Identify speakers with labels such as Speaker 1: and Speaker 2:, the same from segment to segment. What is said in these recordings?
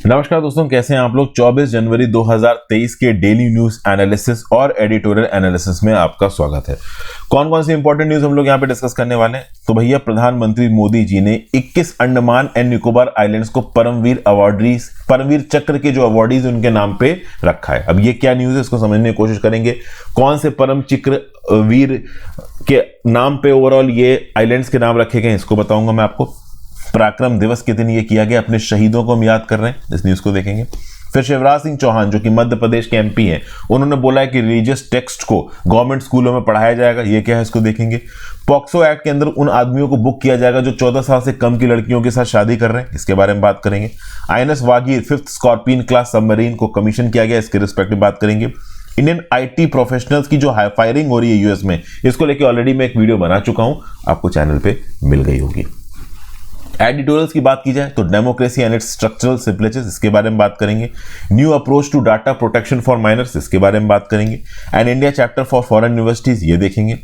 Speaker 1: नमस्कार दोस्तों, कैसे हैं आप लोग। 24 जनवरी 2023 के डेली न्यूज एनालिसिस और एडिटोरियल एनालिसिस में आपका स्वागत है। कौन कौन सी इंपॉर्टेंट न्यूज हम लोग यहाँ पे डिस्कस करने वाले हैं। तो भैया, प्रधानमंत्री मोदी जी ने 21 अंडमान एंड निकोबार आइलैंड्स को परमवीर चक्र के जो अवार्डीज उनके नाम पे रखा है। अब ये क्या न्यूज है, इसको समझने की कोशिश करेंगे। कौन से परम चक्र वीर के नाम पे ओवरऑल ये आइलैंड्स के नाम रखे गए, इसको बताऊंगा मैं आपको। पराक्रम दिवस के दिन ये किया गया, अपने शहीदों को हम याद कर रहे हैं, इस न्यूज को देखेंगे। फिर शिवराज सिंह चौहान जो कि मध्य प्रदेश के एमपी हैं, उन्होंने बोला है कि रिलीजियस टेक्स्ट को गवर्नमेंट स्कूलों में पढ़ाया जाएगा। ये क्या है, इसको देखेंगे। पॉक्सो एक्ट के अंदर उन आदमियों को बुक किया जाएगा जो 14 साल से कम की लड़कियों के साथ शादी कर रहे हैं, इसके बारे में बात करेंगे। INS Vagir 5th scorpion class submarine को कमीशन किया गया, इसके रिस्पेक्ट में बात करेंगे। इंडियन आईटी प्रोफेशनल्स की जो फायरिंग हो रही है यूएस में, इसको लेकर ऑलरेडी मैं एक वीडियो बना चुका हूं, आपको चैनल पे मिल गई होगी। एडिटोरियल्स की बात की जाए तो democracy and its structural simplicity, इसके बारे में बात करेंगे। New approach to data protection for minors, इसके बारे में बात करेंगे। And India chapter for foreign universities, ये देखेंगे।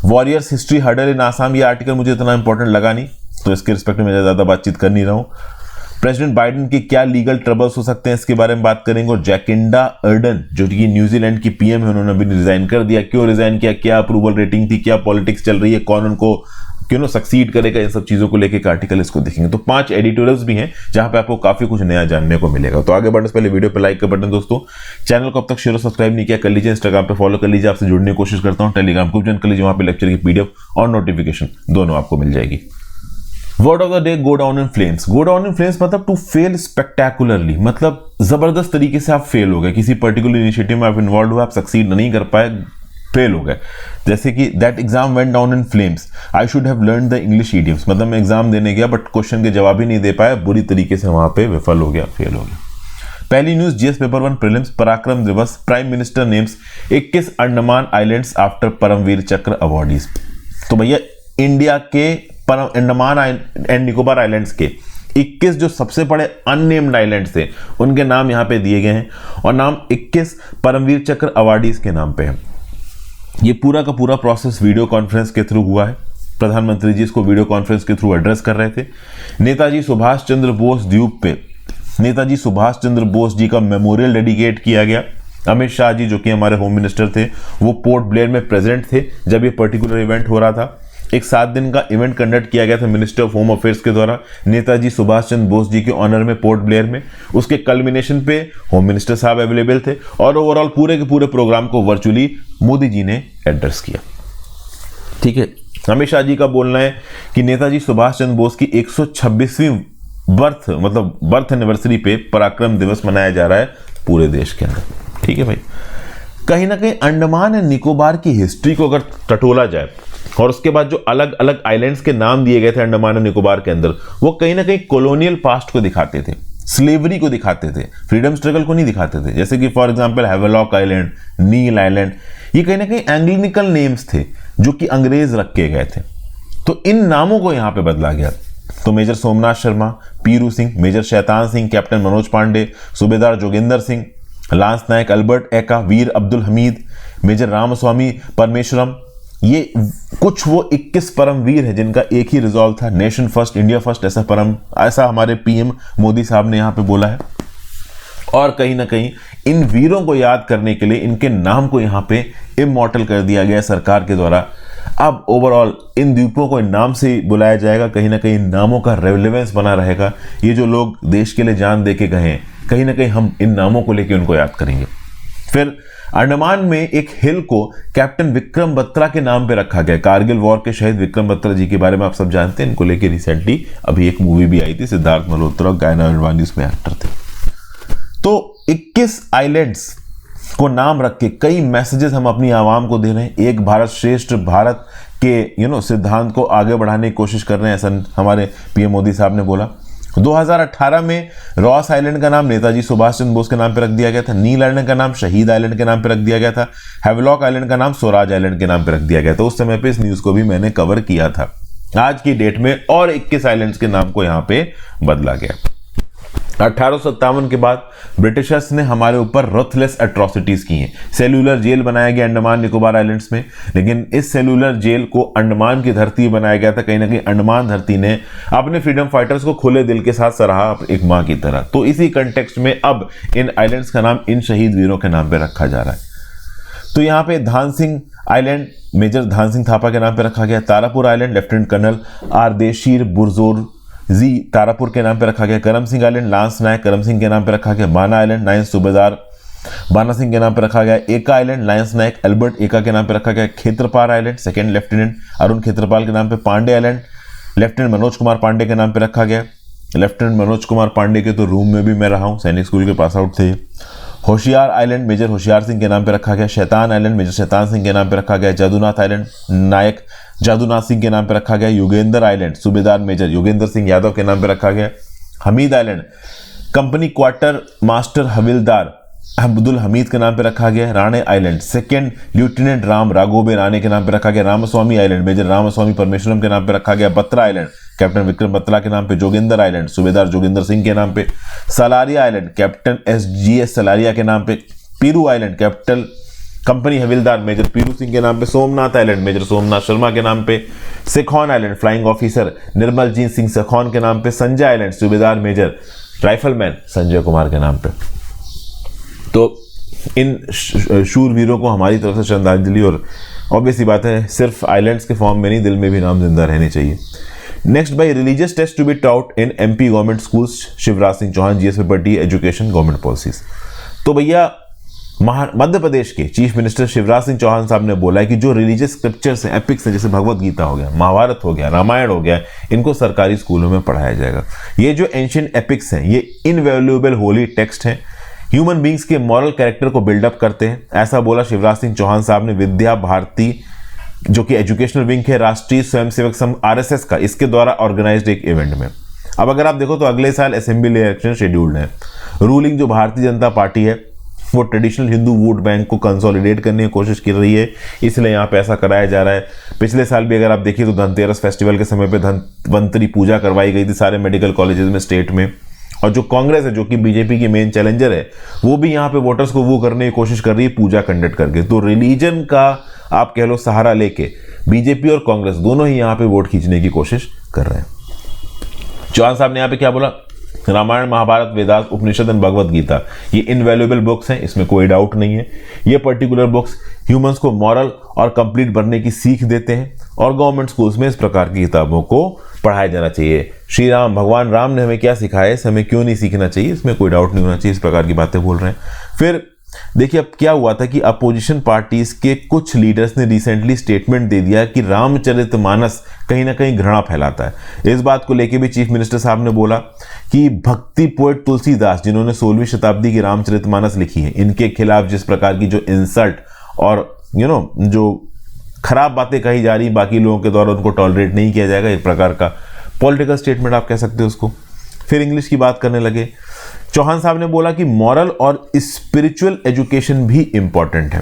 Speaker 1: Warriors history hurdle in Assam, ये आर्टिकल मुझे इतना इंपॉर्टेंट लगा नहीं, तो इसके रिस्पेक्ट में ज्यादा बातचीत कर नहीं रहा हूं। प्रेसिडेंट बाइडेन की क्या लीगल ट्रबल्स हो सकते हैं, इसके बारे में बात करेंगे। और जैकिंडा अर्डन जो कि न्यूजीलैंड की पीएम है, उन्होंने भी रिजाइन कर दिया। क्यों रिजाइन किया, क्या अप्रूवल रेटिंग थी, क्या पॉलिटिक्स चल रही है, कौन उनको क्यों सक्सीड करेगा, इन सब चीजों को लेकर आर्टिकल इसको देखेंगे। तो 5 एडिटोरियल्स भी हैं जहां पे आपको काफी कुछ नया जानने को मिलेगा। तो आगे बढ़ने से पहले वीडियो पे लाइक का बटन, दोस्तों चैनल को अब तक शेयर और सब्सक्राइब नहीं किया कर लीजिए। इंस्टाग्राम पे फॉलो कर लीजिए, आपसे जुड़ने की कोशिश करता हूं। टेलीग्राम को ज्वाइन कर लीजिए, वहां पे लेक्चर की पीडीएफ और नोटिफिकेशन दोनों आपको मिल जाएगी। Word of the day, go down in flames. Go down in flames मतलब टू फेल स्पेक्टेकुलरली, मतलब जबरदस्त तरीके से आप फेल हो गए। किसी पर्टिकुलर इनिशिएटिव में आप इन्वॉल्व हुए, आप सक्सीड नहीं कर पाए, फेल हो गए। जैसे कि that exam went down in flames, I should have learn the English idioms, मतलब मैं एग्जाम देने गया बट क्वेश्चन के जवाब ही नहीं दे पाया, बुरी तरीके से वहां पे विफल हो गया, फेल हो गया। पहली news, GS paper 1 prelims, Parakram Diwas, prime minister names 21 Andaman islands after Paramvir Chakra awardees. तो भैया, इंडिया के अंडमान एंड निकोबार आइलैंड्स के 21 जो सबसे बड़े अननेम्ड आइलैंड्स थे, उनके नाम यहां पे दिए गए हैं और नाम 21 परमवीर चक्र अवार्डीज के नाम पे है। ये पूरा का पूरा प्रोसेस वीडियो कॉन्फ्रेंस के थ्रू हुआ है। प्रधानमंत्री जी इसको वीडियो कॉन्फ्रेंस के थ्रू एड्रेस कर रहे थे। नेताजी सुभाष चंद्र बोस द्वीप पे नेताजी सुभाष चंद्र बोस जी का मेमोरियल डेडिकेट किया गया। अमित शाह जी जो कि हमारे होम मिनिस्टर थे, वो पोर्ट ब्लेयर में प्रेजेंट थे जब ये पर्टिकुलर इवेंट हो रहा था। एक 7 दिन का इवेंट कंडक्ट किया गया था मिनिस्टर ऑफ होम अफेयर्स के द्वारा नेताजी सुभाष चंद्र बोस जी के ऑनर में पोर्ट ब्लेयर में। उसके कल्मिनेशन पे होम मिनिस्टर साहब अवेलेबल थे और ओवरऑल पूरे के पूरे प्रोग्राम को वर्चुअली मोदी जी ने एड्रेस किया। ठीक है, अमित शाह जी का बोलना है कि नेताजी सुभाष चंद्र बोस की 126वीं बर्थ एनिवर्सरी पे पराक्रम दिवस मनाया जा रहा है पूरे देश के अंदर। ठीक है भाई, कहीं ना कहीं अंडमान एंड निकोबार की हिस्ट्री को अगर टटोला जाए और उसके बाद जो अलग अलग आइलैंड्स के नाम दिए गए थे अंडमान और निकोबार के अंदर, वो कहीं ना कहीं कॉलोनियल पास्ट को दिखाते थे, स्लेवरी को दिखाते थे, फ्रीडम स्ट्रगल को नहीं दिखाते थे। जैसे कि for example Havelock island, Neil island, ये कहीं ना कहीं एंग्लिनिकल नेम्स थे जो कि अंग्रेज रख के गए थे। तो इन नामों को यहां पे बदला गया। तो मेजर सोमनाथ शर्मा, पीरू सिंह, मेजर शैतान सिंह, कैप्टन मनोज पांडे, सूबेदार जोगिंदर सिंह, लांस नायक अल्बर्ट एका, वीर अब्दुल हमीद, मेजर रामस्वामी परमेश्वरम, ये कुछ वो 21 परमवीर है जिनका एक ही रिजॉल्व था, नेशन फर्स्ट, इंडिया फर्स्ट। ऐसा हमारे पीएम मोदी साहब ने यहां पे बोला है। और कहीं ना कहीं इन वीरों को याद करने के लिए इनके नाम को यहां पे इमॉर्टल कर दिया गया सरकार के द्वारा। अब ओवरऑल इन द्वीपों को इन नाम से बुलाया जाएगा, कहीं ना कहीं इन नामों का रेलेवेंस बना रहेगा। ये जो लोग देश के लिए जान दे के गए हैं, कहीं ना कहीं हम इन नामों को लेकर उनको याद करेंगे। फिर अंडमान में एक हिल को कैप्टन विक्रम बत्रा के नाम पे रखा गया। कारगिल वॉर के शहीद विक्रम बत्रा जी के बारे में आप सब जानते हैं। इनको लेके रिसेंटली अभी एक मूवी भी आई थी, सिद्धार्थ मल्होत्रा और गायना अडवाणी उसमें एक्टर थे। तो 21 आइलैंड्स को नाम रख के कई मैसेजेस हम अपनी आवाम को दे रहे हैं। एक भारत श्रेष्ठ भारत के सिद्धांत को आगे बढ़ाने की कोशिश कर रहे हैं, ऐसा हमारे पीएम मोदी साहब ने बोला। 2018 में रॉस आइलैंड का नाम नेताजी सुभाष चंद्र बोस के नाम पर रख दिया गया था। नील आइलैंड का नाम शहीद आइलैंड के नाम पर रख दिया गया था। हैवेलॉक आइलैंड का नाम स्वराज आइलैंड के नाम पर रख दिया गया था। उस समय पे इस न्यूज को भी मैंने कवर किया था। आज की डेट में और 21 आइलैंड्स के नाम को यहां पे बदला गया। 1857 के बाद ब्रिटिशर्स ने हमारे ऊपर रथलेस एट्रोसिटीज की हैं। सेल्यूलर जेल बनाया गया अंडमान निकोबार आइलैंड्स में, लेकिन इस सेल्यूलर जेल को अंडमान की धरती बनाया गया था। कहीं ना कहीं अंडमान धरती ने अपने फ्रीडम फाइटर्स को खुले दिल के साथ सराहा एक मां की तरह। तो इसी कंटेक्स्ट में अब इन आइलैंड्स का नाम इन शहीद वीरों के नाम पे रखा जा रहा है। तो यहाँ पे धान सिंह आइलैंड मेजर धान सिंह थापा के नाम पे रखा गया। Tarapore island lieutenant colonel Ardeshir Burzorji Tarapore के नाम पे रखा गया। करम सिंह आइलैंड लांस नायक करम सिंह के नाम पे रखा गया। बाना आइलैंड नायक सूबेदार बाना सिंह के नाम पे रखा गया। एका आइलैंड लायंस नायक एल्बर्ट एका के नाम पे रखा गया। Khetarpal island second lieutenant Arun Khetarpal के नाम पे। पांडे आइलैंड लेफ्टिनेंट मनोज कुमार पांडे के नाम पे रखा गया। लेफ्टिनेंट मनोज कुमार पांडे के तो रूम में भी मैं रहा हूँ, सैनिक स्कूल के पास आउट थे। होशियार आइलैंड मेजर होशियार सिंह के नाम पे रखा गया। शैतान आइलैंड मेजर शैतान सिंह के नाम पे रखा गया। जादूनाथ आइलैंड नायक जादूनाथ सिंह के नाम पे रखा गया। योगेंद्र आइलैंड सूबेदार मेजर योगेंद्र सिंह यादव के नाम पे रखा गया। Hamid island company quarter master havildar Abdul Hamid के नाम पे रखा गया। Rane island second lieutenant Ram Raghoba Rane के नाम पे रखा गया। रामास्वामी आइलैंड मेजर रामास्वामी परमेश्वरम के नाम पे रखा गया। बत्रा आइलैंड कैप्टन विक्रम बत्रा के नाम पे। जोगिंदर आइलैंड सूबेदार जोगिंदर सिंह के नाम पे। Salaria island captain SGS Salaria के नाम पे। Piru island captain company havildar major Piru Singh के नाम पे। सोमनाथ आइलैंड मेजर सोमनाथ शर्मा के नाम पे। Sekhon island flying officer Nirmaljit Singh Sekhon के नाम पे। Sanjay island subedar major rifleman Sanjay Kumar के नाम पे। तो इन शूरवीरों को हमारी तरफ से श्रद्धांजलि, और ऑब्वियसली बात है सिर्फ आइलैंड्स के फॉर्म में नहीं, दिल में भी नाम जिंदा रहने चाहिए। Next by religious texts to be taught in MP government schools Shivraj Singh Chouhan GS paper D education government policies. तो भैया मध्य प्रदेश के चीफ मिनिस्टर शिवराज सिंह चौहान साहब ने बोला है कि जो रिलीजियस स्क्रिप्चर्स हैं, एपिक्स हैं, जैसे भगवत गीता हो गया, महाभारत हो गया, रामायण हो गया, इनको सरकारी स्कूलों में पढ़ाया जाएगा। ये जो एंशिएंट एपिक्स हैं ये इनवैल्यूएबल होली टेक्स्ट हैं, ह्यूमन बींग्स के मॉरल कैरेक्टर को बिल्डअप करते हैं। ऐसा बोला शिवराज सिंह चौहान साहब ने विद्या भारती जो कि एजुकेशनल विंग है राष्ट्रीय स्वयंसेवक संघ RSS का, इसके द्वारा ऑर्गेनाइज्ड एक इवेंट में। अब अगर आप देखो तो अगले साल असेंबली इलेक्शन शेड्यूल्ड है। रूलिंग जो भारतीय जनता पार्टी है वो ट्रेडिशनल हिंदू वोट बैंक को कंसोलिडेट करने की कोशिश कर रही है, इसलिए यहाँ पे ऐसा कराया जा रहा है। पिछले साल भी अगर आप देखिए तो धनतेरस फेस्टिवल के समय पे धनवंतरी पूजा करवाई गई थी सारे मेडिकल कॉलेजेस में स्टेट में। और जो कांग्रेस है जो कि बीजेपी की मेन चैलेंजर है, वो भी यहाँ पे वोटर्स को वो करने की कोशिश कर रही है पूजा कंडक्ट करके। तो रिलीजन का आप कह लो सहारा लेके बीजेपी और कांग्रेस दोनों ही यहाँ पे वोट खींचने की कोशिश कर रहे हैं। चौहान साहब ने यहाँ पे क्या बोला, रामायण महाभारत वेदास उपनिषद एंड भगवत गीता ये इनवैल्यूएबल बुक्स हैं, इसमें कोई डाउट नहीं है। ये पर्टिकुलर बुक्स ह्यूमंस को मॉरल और कंप्लीट बनने की सीख देते हैं और गवर्नमेंट स्कूल्स में इस प्रकार की किताबों को पढ़ाया जाना चाहिए। श्री राम भगवान राम ने हमें क्या सिखाया, इसे हमें क्यों नहीं सीखना चाहिए, इसमें कोई डाउट नहीं होना चाहिए। इस प्रकार की बातें बोल रहे हैं। फिर देखिए अब क्या हुआ था कि अपोजिशन पार्टीज के कुछ लीडर्स ने रिसेंटली स्टेटमेंट दे दिया कि रामचरितमानस कहीं ना कहीं घृणा फैलाता है। इस बात को लेके भी चीफ मिनिस्टर साहब ने बोला कि भक्ति पोएट तुलसीदास जिन्होंने 16वीं शताब्दी की रामचरितमानस लिखी है, इनके खिलाफ जिस प्रकार की जो इंसल्ट और जो खराब बातें कही जा रही बाकी लोगों के द्वारा, उनको टॉलरेट नहीं किया जाएगा। एक प्रकार का पॉलिटिकल स्टेटमेंट आप कह सकते हो उसको। फिर इंग्लिश की बात करने लगे। चौहान साहब ने बोला कि मॉरल और स्पिरिचुअल एजुकेशन भी इंपॉर्टेंट है।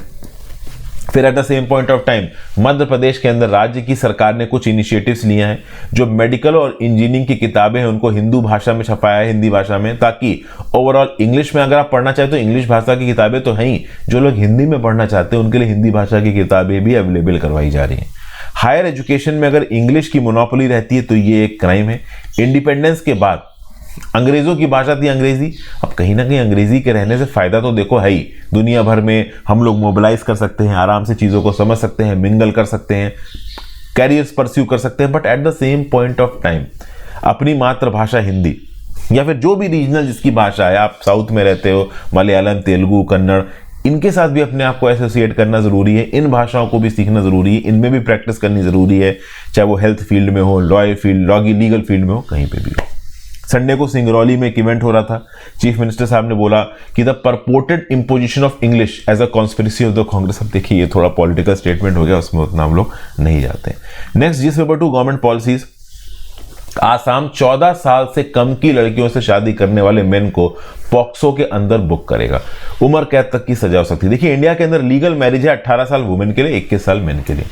Speaker 1: फिर at the same point of time Madhya Pradesh के अंदर राज्य की सरकार ने कुछ इनिशिएटिव्स लिया है। जो मेडिकल और इंजीनियरिंग की किताबें हैं उनको हिंदी भाषा में छपाया है, हिंदी भाषा में, ताकि ओवरऑल इंग्लिश में अगर आप पढ़ना चाहें तो इंग्लिश भाषा की किताबें तो हैं ही, जो लोग हिंदी में पढ़ना चाहते हैं उनके लिए हिंदी भाषा की किताबें भी अवेलेबल करवाई जा रही हैं। हायर एजुकेशन में अगर इंग्लिश की मोनोपोली रहती है तो ये एक क्राइम है। इंडिपेंडेंस के बाद अंग्रेजों की भाषा थी अंग्रेजी, अब कहीं ना कहीं अंग्रेजी के रहने से फायदा तो देखो है ही, दुनिया भर में हम लोग मोबिलाइज कर सकते हैं, आराम से चीज़ों को समझ सकते हैं, मिंगल कर सकते हैं, कैरियर्स परस्यू कर सकते हैं। But at the same point of time अपनी मातृभाषा हिंदी या फिर जो भी रीजनल जिसकी भाषा है, आप साउथ में रहते हो, मलयालम, तेलुगु, कन्नड़, इनके साथ भी अपने आप को एसोसिएट करना ज़रूरी है। इन भाषाओं को भी सीखना ज़रूरी है, इनमें भी प्रैक्टिस करनी ज़रूरी है, चाहे वो हेल्थ फील्ड में हो, लॉयर फील्ड, लीगल फील्ड में हो, कहीं पे भी हो। संडे को सिंगरौली में एक इवेंट हो रहा था। चीफ मिनिस्टर साहब ने बोला कि the purported imposition of English as a conspiracy of the Congress. अब देखिए ये थोड़ा पॉलिटिकल स्टेटमेंट हो गया, उसमें उतना हम लोग नहीं जाते। Next GS paper 2 government policies. Assam 14 साल से कम की लड़कियों से शादी करने वाले मेन को पॉक्सो के अंदर बुक करेगा। उम्र कैद तक की सजा हो सकती है। देखिए इंडिया के अंदर लीगल मैरिज है 18 साल वुमेन के लिए, 21 साल मेन के लिए,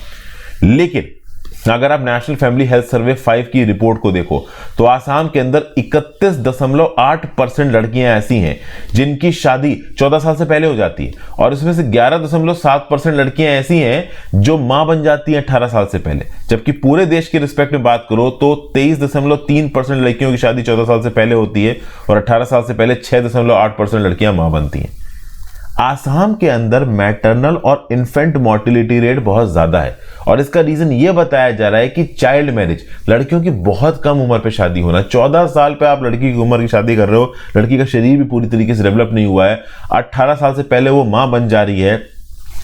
Speaker 1: लेकिन अगर आप नेशनल फैमिली हेल्थ सर्वे 5 की रिपोर्ट को देखो तो आसाम के अंदर 31.8% लड़कियां ऐसी हैं जिनकी शादी 14 साल से पहले हो जाती है, और इसमें से 11.7% लड़कियां ऐसी हैं जो मां बन जाती हैं 18 साल से पहले। जबकि पूरे देश के रिस्पेक्ट में बात करो तो 23.3% लड़कियों की शादी 14 साल से पहले होती है, और 18 साल से पहले 6.8% लड़कियां मां बनती हैं। आसाम के अंदर मैटरनल और इन्फेंट मोर्टिलिटी रेट बहुत ज्यादा है, और इसका रीजन यह बताया जा रहा है कि चाइल्ड मैरिज, लड़कियों की बहुत कम उम्र पे शादी होना। 14 साल पे आप लड़की की उम्र की शादी कर रहे हो, लड़की का शरीर भी पूरी तरीके से डेवलप नहीं हुआ है, 18 साल से पहले वो मां बन जा रही है,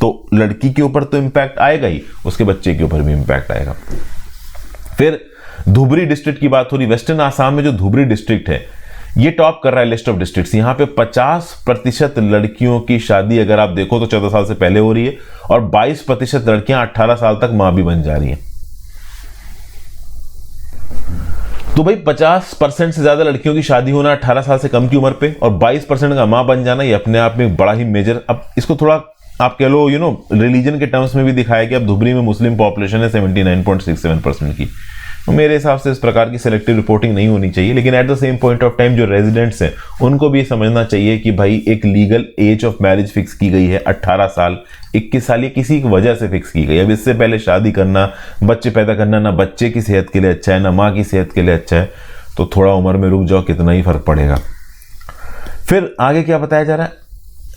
Speaker 1: तो लड़की के ऊपर तो इंपैक्ट आएगा ही, उसके बच्चे के ऊपर भी इंपैक्ट आएगा। फिर धुबरी डिस्ट्रिक्ट की बात हो रही, वेस्टर्न आसाम में जो धुबरी डिस्ट्रिक्ट है ये टॉप कर रहा है लिस्ट ऑफ डिस्ट्रिक्ट्स। यहां पे 50% लड़कियों की शादी अगर आप देखो तो 14 साल से पहले हो रही है, और 22% लड़कियां 18 साल तक मां भी बन जा रही हैं। तो भाई 50% से ज्यादा लड़कियों की शादी होना 18 साल से कम की उम्र पे, और 22% का मां बन जाना, ये अपने आप में बड़ा ही मेजर, अब इसको थोड़ा आप कह लो रिलीजन के टर्म्स में भी दिखाया कि अब धुबरी में मुस्लिम पॉपुलेशन है 79.67% की। मेरे हिसाब से इस प्रकार की सिलेक्टिव रिपोर्टिंग नहीं होनी चाहिए, लेकिन at the same point of time जो रेजिडेंट्स हैं उनको भी समझना चाहिए कि भाई एक legal age of marriage fix की गई है 18 साल, 21 साल, ये किसी की वजह से फिक्स की गई। अब इससे पहले शादी करना, बच्चे पैदा करना ना बच्चे की सेहत के लिए अच्छा है ना माँ की सेहत के लिए अच्छा है, तो थोड़ा उम्र में रुक जाओ, कितना ही फर्क पड़ेगा। फिर आगे क्या बताया जा रहा है,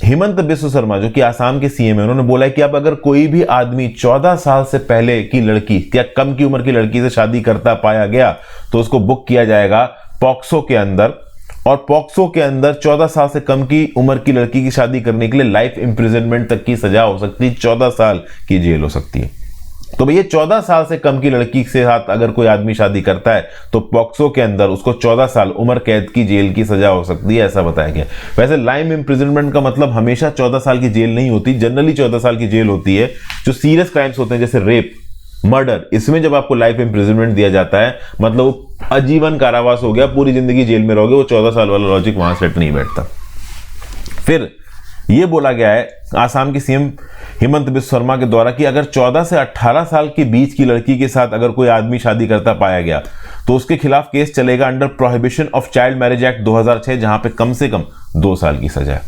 Speaker 1: हेमंत बिस्व शर्मा जो कि आसाम के सीएम है, उन्होंने बोला है कि अब अगर कोई भी आदमी 14 साल से पहले की लड़की या कम की उम्र की लड़की से शादी करता पाया गया तो उसको बुक किया जाएगा पॉक्सो के अंदर, और पॉक्सो के अंदर 14 साल से कम की उम्र की लड़की की शादी करने के लिए लाइफ इंप्रिजनमेंट तक की सजा हो सकती है, 14 साल की जेल हो सकती है। तो भैया 14 साल से कम की लड़की के साथ अगर कोई आदमी शादी करता है तो पॉक्सो के अंदर उसको 14 साल उम्र कैद की जेल की सजा हो सकती है, ऐसा बताया गया। वैसे लाइफ इंप्रिजनमेंट का मतलब हमेशा 14 साल की जेल नहीं होती, जनरली 14 साल की जेल होती है जो सीरियस क्राइम्स होते हैं जैसे रेप, मर्डर, इसमें जब आपको लाइफ इंप्रिजनमेंट दिया जाता है मतलब आजीवन कारावास हो गया, पूरी जिंदगी जेल में रहोगे, वो 14 साल वाला लॉजिक वहां सेट नहीं बैठता। फिर यह बोला गया है आसाम के सीएम हेमंत बिस्व शर्मा के द्वारा कि अगर 14 से 18 साल के बीच की लड़की के साथ अगर कोई आदमी शादी करता पाया गया तो उसके खिलाफ केस चलेगा under prohibition of child marriage act 2006, जहां पे कम से कम 2 साल की सजा है।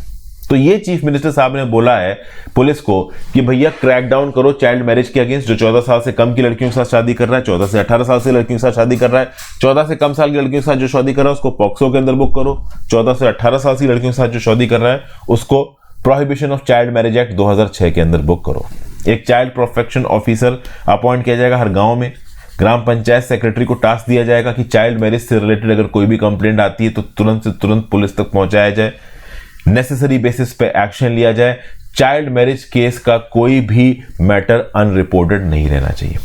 Speaker 1: तो ये चीफ मिनिस्टर साहब ने बोला है पुलिस को कि भैया क्रैक डाउन करो चाइल्ड मैरिज के अगेंस्ट, जो 14 साल से कम की लड़कियों के साथ शादी कर रहा है, 14 से 18 साल से लड़कियों के साथ शादी कर रहा है, 14 से कम साल की लड़कियों के साथ जो शादी कर रहा है उसको पॉक्सो के अंदर बुक करो, 14 से 18 साल की लड़कियों के साथ जो शादी कर रहा है उसको prohibition of child marriage act 2006 के अंदर बुक करो। एक चाइल्ड प्रोटेक्शन ऑफिसर अपॉइंट किया जाएगा हर गांव में, ग्राम पंचायत सेक्रेटरी को टास्क दिया जाएगा कि चाइल्ड मैरिज से रिलेटेड अगर कोई भी कंप्लेंट आती है तो तुरंत से तुरंत पुलिस तक पहुंचाया जाए, नेसेसरी बेसिस पे एक्शन लिया जाए, चाइल्ड मैरिज केस का कोई भी मैटर अनरिपोर्टेड नहीं रहना चाहिए।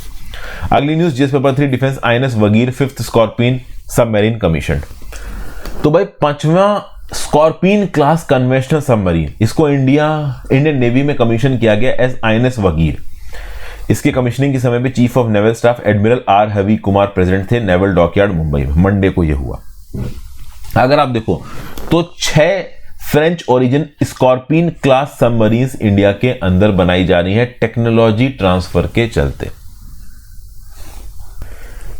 Speaker 1: अगली news, GS paper 3 defence INS Vagir 5th scorpion submarine commission. तो भाई 5वां स्कॉर्पियन क्लास कन्वेंशनल सबमरीन, इसको इंडियन नेवी में कमीशन किया गया एज आईएनएस वगीर। इसके कमीशनिंग के समय पे chief of naval staff admiral R हवी कुमार प्रेसिडेंट थे नेवल डॉकयार्ड मुंबई में, मंडे को यह हुआ। अगर आप देखो तो 6 French origin scorpion class submarines India के अंदर बनाई जा रही है टेक्नोलॉजी ट्रांसफर के चलते।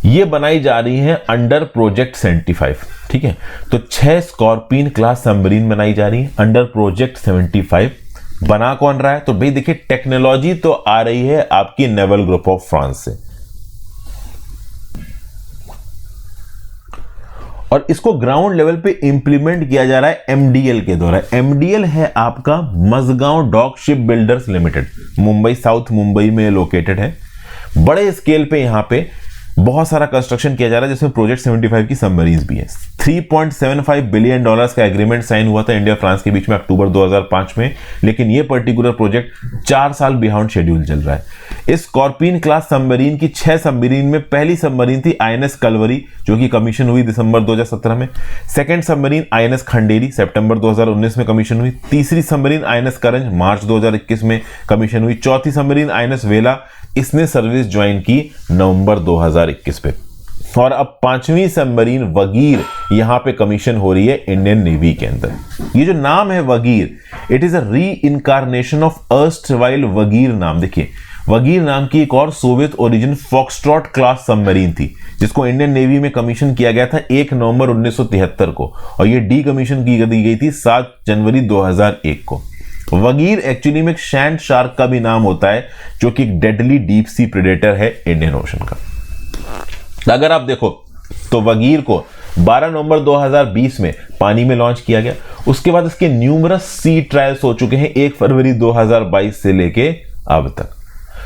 Speaker 1: ये बनाई जा रही है अंडर प्रोजेक्ट 75, ठीक है। तो 6 स्कॉर्पियन क्लास सबमरीन बनाई जा रही है अंडर प्रोजेक्ट 75। बना कौन रहा है? तो भाई देखिए टेक्नोलॉजी तो आ रही है आपकी नेवल ग्रुप ऑफ फ्रांस से, और इसको ग्राउंड लेवल पे इंप्लीमेंट किया जा रहा है एमडीएल के द्वारा। एमडीएल है आपका Mazagon dock ship builders limited, Mumbai, south Mumbai में लोकेटेड है। बड़े स्केल पे यहां पे बहुत सारा कंस्ट्रक्शन किया जा रहा है जिसमें प्रोजेक्ट 75 की सबमरीन्स भी है। $3.75 बिलियन का एग्रीमेंट साइन हुआ था इंडिया फ्रांस के बीच में अक्टूबर 2005 में, लेकिन यह पर्टिकुलर प्रोजेक्ट 4 साल बिहाइंड शेड्यूल चल रहा है। इस स्कॉर्पियन क्लास सबमरीन की 6 सबमरीन में पहली सबमरीन थी आईएनएस कलवरी जो कि कमीशन हुई दिसंबर 2017 में। सेकंड सबमरीन आईएनएस खंडेरी सितंबर 2019 में कमीशन हुई। तीसरी सबमरीन आईएनएस करंज मार्च 2021 में कमीशन हुई। चौथी सबमरीन आईएनएस वेला, इसने सर्विस ज्वाइन की नवंबर 2021 पे। और अब 5वीं सबमरीन वगीर यहां पे कमीशन हो रही है इंडियन नेवी के अंदर। ये जो नाम है वगीर, इट इज अ री इनकारनेशन ऑफ अर्स्टवाइल वगीर नाम। देखिए वगीर नाम की एक और Soviet origin foxtrot class submarine थी, जिसको इंडियन नेवी में कमीशन किया गया था 1 नवंबर 1973 को, और ये डी कमीशन की गई थी 7 जनवरी 2001 को। वगीर एक्चुअली में एक शैंड शार्क का भी नाम होता है, जो कि एक डेडली डीप सी प्रेडेटर है इंडियन ओशन का। अगर आप देखो तो वगीर को 12 नवंबर 2020 में पानी में लॉन्च किया गया। उसके बाद इसके न्यूमरस सी ट्रायल्स हो चुके हैं 1 फरवरी 2022 से लेके अब तक।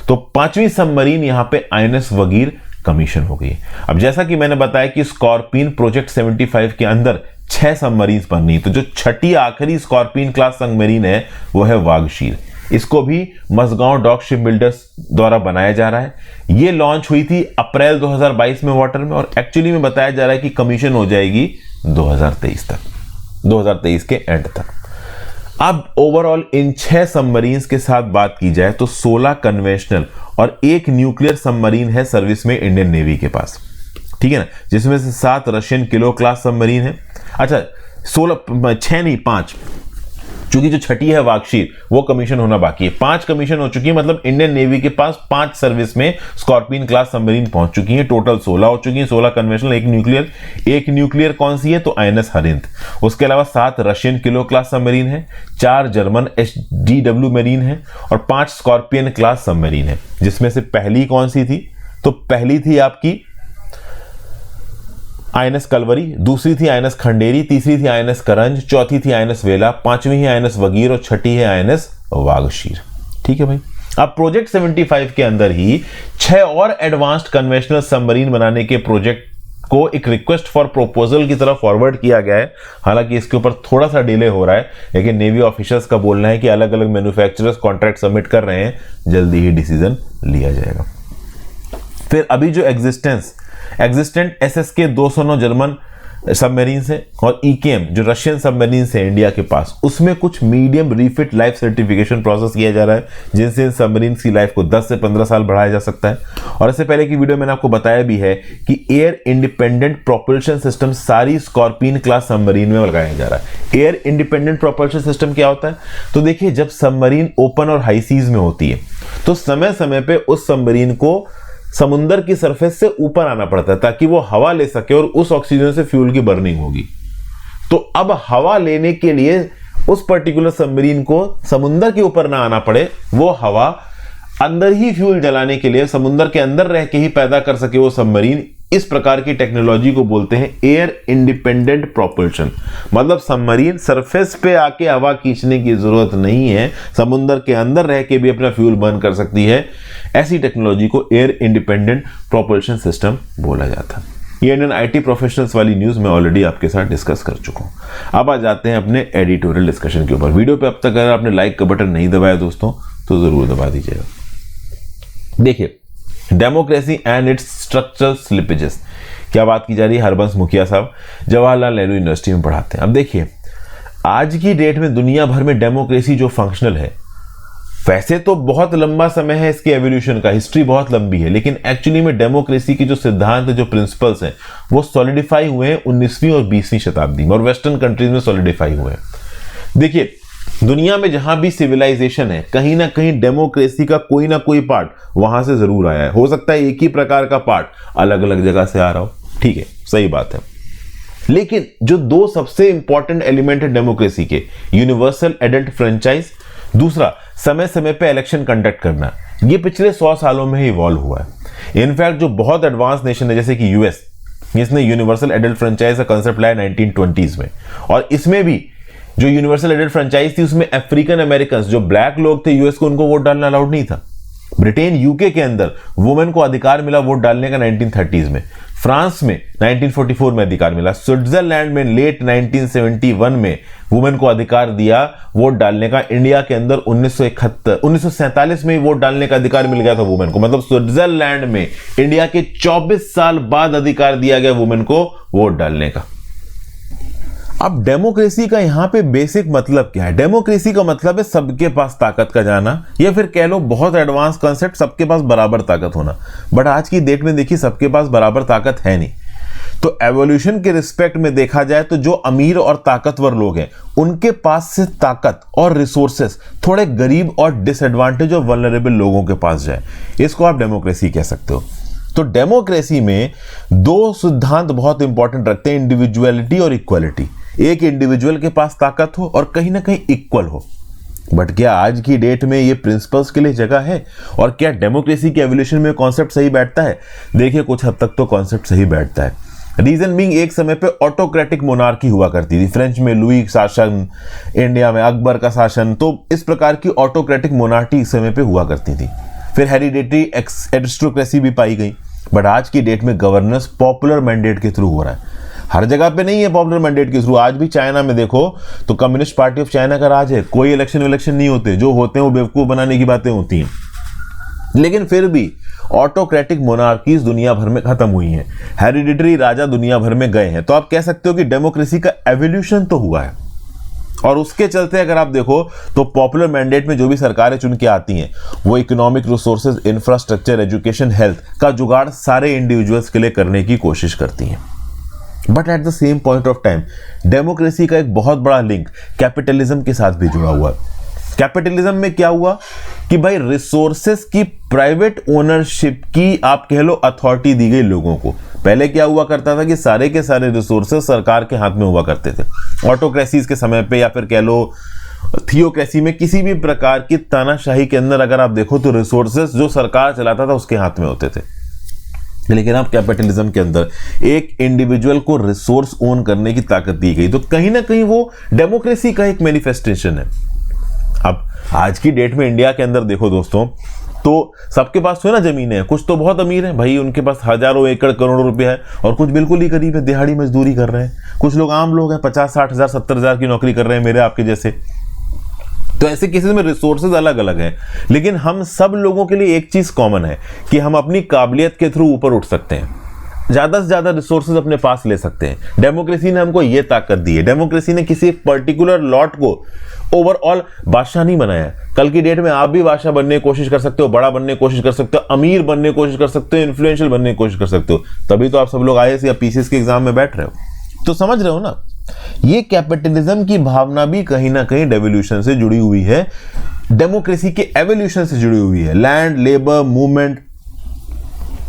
Speaker 1: तो 5वीं सबमरीन यहां पे आईएनएस वगीर कमीशन हो गई। अब जैसा कि मैंने बताया कि स्कॉर्पियन प्रोजेक्ट 75 के अंदर 6 सबमरीन बननी, तो जो छठी आखिरी स्कॉर्पियन क्लास सबमरीन है वो है वागशीर। इसको भी मसगांव डॉक शिप बिल्डर्स द्वारा बनाया जा रहा है। ये लॉन्च हुई थी अप्रैल 2022 में वाटर में, और एक्चुअली में बताया जा रहा है कि कमीशन हो जाएगी 2023 तक, 2023 के एंड तक। अब ओवरऑल इन 6 सबमरीन्स के साथ बात की जाए तो 16 कन्वेंशनल और 1 न्यूक्लियर सबमरीन है सर्विस में इंडियन नेवी के पास, ठीक है ना, जिसमें से 7 रशियन किलो क्लास सबमरीन है। अच्छा 6 नहीं 5, क्योंकि जो छठी है वागशीर वो कमीशन होना बाकी है। 5 कमीशन हो चुकी है, मतलब इंडियन नेवी के पास 5 सर्विस में स्कॉर्पियन क्लास सबमरीन पहुंच चुकी है। टोटल 16 हो चुकी है, 16 कन्वेंशनल, 1 न्यूक्लियर। 1 न्यूक्लियर कौन सी है तो आईएनएस हरिंद। उसके अलावा 7 रशियन किलो क्लास सबमरीन है, 4 जर्मन एचडीडब्ल्यू मरीन है और 5 स्कॉर्पियन क्लास सबमरीन है। जिसमें से पहली कौन सी थी तो पहली थी आपकी आईएनएस कलवरी, दूसरी थी आईएनएस खंडेरी, तीसरी थी आईएनएस करंज, चौथी थी आईएनएस वेला, 5वीं है आईएनएस वगीर और छठी है आईएनएस वागशीर। ठीक है भाई। अब प्रोजेक्ट 75 के अंदर ही 6 और एडवांस्ड कन्वेंशनल सबमरीन बनाने के प्रोजेक्ट को एक रिक्वेस्ट फॉर प्रपोजल की तरफ फॉरवर्ड किया गया है। हालांकि इसके ऊपर थोड़ा सा डिले हो रहा है, लेकिन नेवी ऑफिसर्स का बोलना है कि अलग अलग मैन्युफैक्चरर्स कॉन्ट्रैक्ट सबमिट कर रहे हैं, जल्दी ही डिसीजन लिया जाएगा। फिर अभी जो एग्जिस्टेंट एसएसके 209 जर्मन सबमरीन है और ईकेएम जो रशियन सबमरीन है इंडिया के पास, उसमें कुछ medium refit life certification process किया जा रहा है, जिनसे इन सबमरीन की लाइफ को 10 से 15 साल बढ़ाया जा सकता है। और इससे पहले की वीडियो मैंने आपको बताया भी है कि एयर इंडिपेंडेंट प्रोपल्शन सिस्टम सारी स्कॉर्पियन क्लास सबमरीन में लगाया जा रहा है। एयर इंडिपेंडेंट प्रोपल्शन सिस्टम क्या होता है तो देखिए, जब सबमरीन ओपन और हाई सीज में होती है तो समय समय पे उस सबमरीन को समुद्र की सरफेस से ऊपर आना पड़ता है ताकि वो हवा ले सके और उस ऑक्सीजन से फ्यूल की बर्निंग होगी। तो अब हवा लेने के लिए उस पर्टिकुलर सबमरीन को समुद्र के ऊपर ना आना पड़े, वो हवा अंदर ही फ्यूल जलाने के लिए समुद्र के अंदर रह के ही पैदा कर सके वो सबमरीन। इस प्रकार की टेक्नोलॉजी को बोलते हैं एयर इंडिपेंडेंट प्रोपल्शन। मतलब सबमरीन सरफेस पे आके हवा खींचने की जरूरत नहीं है, समुद्र के अंदर रह के भी अपना फ्यूल बर्न कर सकती है। ऐसी टेक्नोलॉजी को एयर इंडिपेंडेंट प्रोपल्शन सिस्टम बोला जाता है। ये इंडियन आईटी प्रोफेशनल्स वाली न्यूज मैं ऑलरेडी आपके साथ डिस्कस कर चुका हूं। अब आ जाते हैं अपने एडिटोरियल डिस्कशन के ऊपर। वीडियो पे अब तक अगर आपने लाइक का बटन नहीं दबाया दोस्तों तो जरूर दबा दीजिएगा। देखिए, democracy and its structural slippages, क्या बात की जा रही है। हरबंस मुखिया साहब जवाहरलाल नेहरू यूनिवर्सिटी में पढ़ाते हैं। अब देखिए, आज की डेट में दुनिया भर में डेमोक्रेसी जो फंक्शनल है, वैसे तो बहुत लंबा समय है इसके एवोल्यूशन का, हिस्ट्री बहुत लंबी है, लेकिन एक्चुअली में डेमोक्रेसी की जो सिद्धांत जो प्रिंसिपल्स हैं वो सॉलिडिफाई हुए हैं 19वीं और 20वीं शताब्दी में, और वेस्टर्न कंट्रीज में सॉलिडिफाई हुए हैं। देखिए, दुनिया में जहां भी सिविलाइजेशन है, कहीं ना कहीं डेमोक्रेसी का कोई ना कोई पार्ट वहां से जरूर आया है। हो सकता है एक ही प्रकार का पार्ट अलग अलग जगह से आ रहा हो, ठीक है, सही बात है। लेकिन जो 2 सबसे इंपॉर्टेंट एलिमेंट है डेमोक्रेसी के, यूनिवर्सल एडल्ट फ्रेंचाइज, दूसरा समय समय पे इलेक्शन कंडक्ट करना, ये पिछले 100 सालों में ही इवॉल्व हुआ है। इनफैक्ट जो बहुत एडवांस नेशन है जैसे कि यूएस, इसने यूनिवर्सल एडल्ट फ्रेंचाइज का कंसेप्ट लाया 1920s में, और इसमें भी जो यूनिवर्सल एडल्ट फ्रेंचाइज थी उसमें अफ्रीकन अमेरिकन जो ब्लैक लोग थे यूएस को, उनको वोट डालना अलाउड नहीं था। ब्रिटेन यूके के अंदर वुमेन को अधिकार मिला वोट डालने का 1930s में, फ्रांस में 1944 में अधिकार मिला, स्विट्जरलैंड में लेट 1971 में वुमेन को अधिकार दिया वोट डालने का। इंडिया के अंदर 1947 में वोट डालने का अधिकार मिल गया था वुमेन को। मतलब स्विट्जरलैंड में इंडिया के 24 साल बाद अधिकार दिया गया वुमेन को वोट डालने का। अब डेमोक्रेसी का यहां पे बेसिक मतलब क्या है? डेमोक्रेसी का मतलब है सबके पास ताकत का जाना, या फिर कह लो बहुत एडवांस कॉन्सेप्ट सबके पास बराबर ताकत होना। बट आज की डेट में देखिए सबके पास बराबर ताकत है नहीं। तो एवोल्यूशन के रिस्पेक्ट में देखा जाए तो जो अमीर और ताकतवर लोग हैं उनके पास से ताकत और रिसोर्सेस थोड़े गरीब और डिसएडवांटेज और वल्नरेबल लोगों के पास जाए, इसको आप डेमोक्रेसी कह सकते हो। तो डेमोक्रेसी में दो सिद्धांत बहुत इंपॉर्टेंट रखते हैं, इंडिविजुअलिटी और इक्वलिटी। एक इंडिविजुअल के पास ताकत हो और कहीं ना कहीं इक्वल हो। बट क्या आज की डेट में ये प्रिंसिपल्स के लिए जगह है? और क्या डेमोक्रेसी के एवोल्यूशन में कॉन्सेप्ट सही बैठता है? देखिए, कुछ हद तक तो कॉन्सेप्ट सही बैठता है। रीजन बीइंग, एक समय पे ऑटोक्रेटिक मोनार्की हुआ करती थी। फ्रेंच में लुई शासन, इंडिया में अकबर का शासन, तो इस प्रकार की ऑटोक्रेटिक मोनार्की इस समय पे हुआ करती थी। फिर हेरिडेटरी एरिस्टोक्रेसी भी पाई गई। बट आज की डेट में गवर्नेंस पॉपुलर मैंडेट के थ्रू हो रहा है। हर जगह पे नहीं है पॉपुलर मैंडेट के थ्रू। आज भी चाइना में देखो तो कम्युनिस्ट पार्टी ऑफ चाइना का राज है। कोई इलेक्शन नहीं होते, जो होते हैं वो बेवकूफ बनाने की बातें होती हैं। लेकिन फिर भी ऑटोक्रेटिक मोनार्कीज दुनिया भर में खत्म हुई हैं, हेरिडिटरी राजा दुनिया भर में गए हैं। तो आप कह सकते हो कि डेमोक्रेसी का एवोल्यूशन तो हुआ है। और उसके चलते अगर आप देखो तो पॉपुलर मैंडेट में जो भी सरकारें चुन के आती हैं वो economic resources, infrastructure, education, health का जुगाड़ सारे इंडिविजुअल्स के लिए करने की कोशिश करती हैं। But at the same point of time democracy का एक बहुत बड़ा लिंक कैपिटलिज्म के साथ भी जुड़ा हुआ है। कैपिटलिज्म में क्या हुआ कि भाई रिसोर्सेस की प्राइवेट ओनरशिप की आप कह लो अथॉरिटी दी गई लोगों को। पहले क्या हुआ करता था कि सारे के सारे रिसोर्सेस सरकार के हाथ में हुआ करते थे। ऑटोक्रेसीज के समय पे या फिर कह लो थियोक्रेसी में, किसी भी प्रकार की तानाशाही के अंदर अगर आप देखो तो रिसोर्सेस जो सरकार चलाता था उसके हाथ में होते थे। लेकिन अब कैपिटलिज्म के अंदर एक इंडिविजुअल को रिसोर्स ओन करने की ताकत दी गई, तो कहीं ना कहीं वो डेमोक्रेसी का एक मैनिफेस्टेशन है। अब आज की डेट में इंडिया के अंदर देखो दोस्तों, तो सबके पास तो है ना जमीनें हैं। कुछ तो बहुत अमीर हैं भाई, उनके पास हजारों एकड़ करोड़ों रुपए है, और कुछ बिल्कुल ही गरीब है, दिहाड़ी मजदूरी कर रहे हैं। कुछ लोग आम लोग हैं, 50-60 हजार 70 हजार की नौकरी कर रहे हैं, मेरे आपके जैसे। तो ऐसे केसेस में रिसोर्सेज अलग अलग हैं, लेकिन हम सब लोगों के लिए एक चीज कॉमन है कि हम अपनी काबिलियत के थ्रू ऊपर उठ सकते हैं, ज्यादा से ज्यादा रिसोर्सेज अपने पास ले सकते हैं। डेमोक्रेसी ने हमको यह ताकत दी है। डेमोक्रेसी ने किसी एक पर्टिकुलर लॉट को ओवरऑल बादशाह नहीं बनाया। कल की डेट में आप भी बादशाह बनने की कोशिश कर सकते हो, बड़ा बनने की कोशिश कर सकते हो, अमीर बनने की कोशिश कर सकते हो, इन्फ्लुएंशियल बनने की कोशिश कर सकते हो। तभी तो आप सब लोग आईएएस या पीसीएस के एग्जाम में बैठ रहे हो। तो समझ रहे हो ना, ये कैपिटलिज्म की भावना भी कहीं ना कहीं डेवोल्यूशन से जुड़ी हुई है, डेमोक्रेसी के एवोल्यूशन से जुड़ी हुई है। लैंड, लेबर मूवमेंट,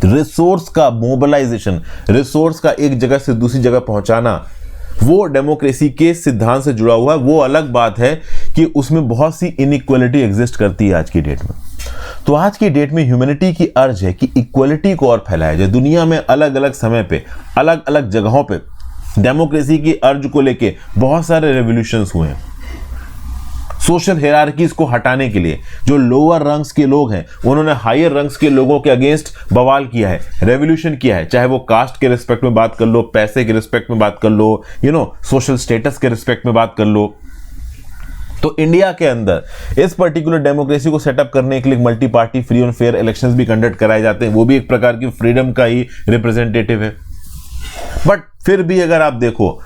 Speaker 1: रिसोर्स का मोबिलाइजेशन, रिसोर्स का एक जगह से दूसरी जगह पहुंचाना, वो डेमोक्रेसी के सिद्धांत से जुड़ा हुआ है। वो अलग बात है कि उसमें बहुत सी इनइक्वालिटी एग्जिस्ट करती है आज की डेट में। तो आज की डेट में ह्यूमैनिटी की अर्ज है कि इक्वालिटी को और फैलाया जाए। दुनिया में अलग अलग समय पे, अलग अलग जगहों पे डेमोक्रेसी की अर्ज को लेके बहुत सारे रेवोल्यूशंस हुए हैं। सोशल हायरार्कीज को हटाने के लिए जो लोअर रंग्स के लोग हैं उन्होंने हायर रंग्स के लोगों के अगेंस्ट बवाल किया है, रेवोल्यूशन किया है। चाहे वो कास्ट के रिस्पेक्ट में बात कर लो, पैसे के रिस्पेक्ट में बात कर लो, सोशल स्टेटस के रिस्पेक्ट में बात कर लो। तो इंडिया के अंदर इस पर्टिकुलर डेमोक्रेसी को सेटअप करने के लिए multi party free and fair elections भी कंडक्ट कराए जाते हैं। वो भी एक प्रकार की फ्रीडम का ही रिप्रेजेंटेटिव है। बट फिर भी अगर आप देखो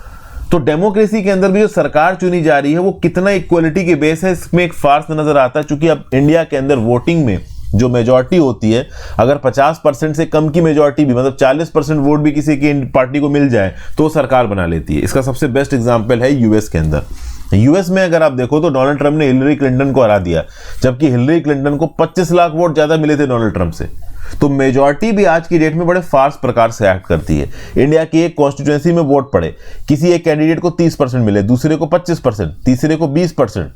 Speaker 1: तो डेमोक्रेसी के अंदर भी जो सरकार चुनी जा रही है वो कितना इक्वलिटी के बेस है, इसमें एक फार्स नजर आता है। चूंकि अब इंडिया के अंदर वोटिंग में जो मेजॉरिटी होती है, अगर 50% से कम की मेजॉरिटी भी, मतलब 40% वोट भी किसी की पार्टी को मिल जाए तो सरकार बना लेती है। इसका सबसे बेस्ट एग्जांपल है यूएस के अंदर। यूएस में अगर आप देखो तो डोनाल्ड ट्रंप ने हिलरी क्लिंटन को हरा दिया, जबकि हिलरी क्लिंटन को 25 लाख वोट ज्यादा मिले थे डोनाल्ड ट्रंप से। तो मेजॉरिटी भी आज की डेट में बड़े फास्ट प्रकार से एक्ट करती है। इंडिया की एक कॉन्स्टिट्यूएंसी में वोट पड़े, किसी एक कैंडिडेट को 30% मिले, दूसरे को 25%, तीसरे को 20%,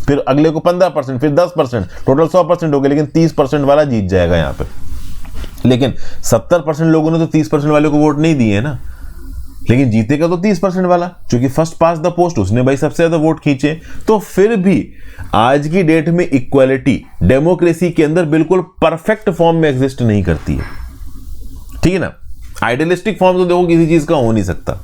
Speaker 1: फिर अगले को 15%, फिर 10%, टोटल 100% हो गए, लेकिन 30% वाला जीत जाएगा यहाँ पे। लेकिन 70% लोगों ने तो 30% वाले को वोट नहीं दिए है ना, लेकिन जीतेगा तो 30% वाला, क्योंकि फर्स्ट पास द पोस्ट, उसने भाई सबसे ज्यादा वोट खींचे। तो फिर भी आज की डेट में इक्वालिटी डेमोक्रेसी के अंदर बिल्कुल परफेक्ट फॉर्म में एग्जिस्ट नहीं करती है, ठीक है ना। आइडियलिस्टिक फॉर्म तो देखो किसी चीज का हो नहीं सकता।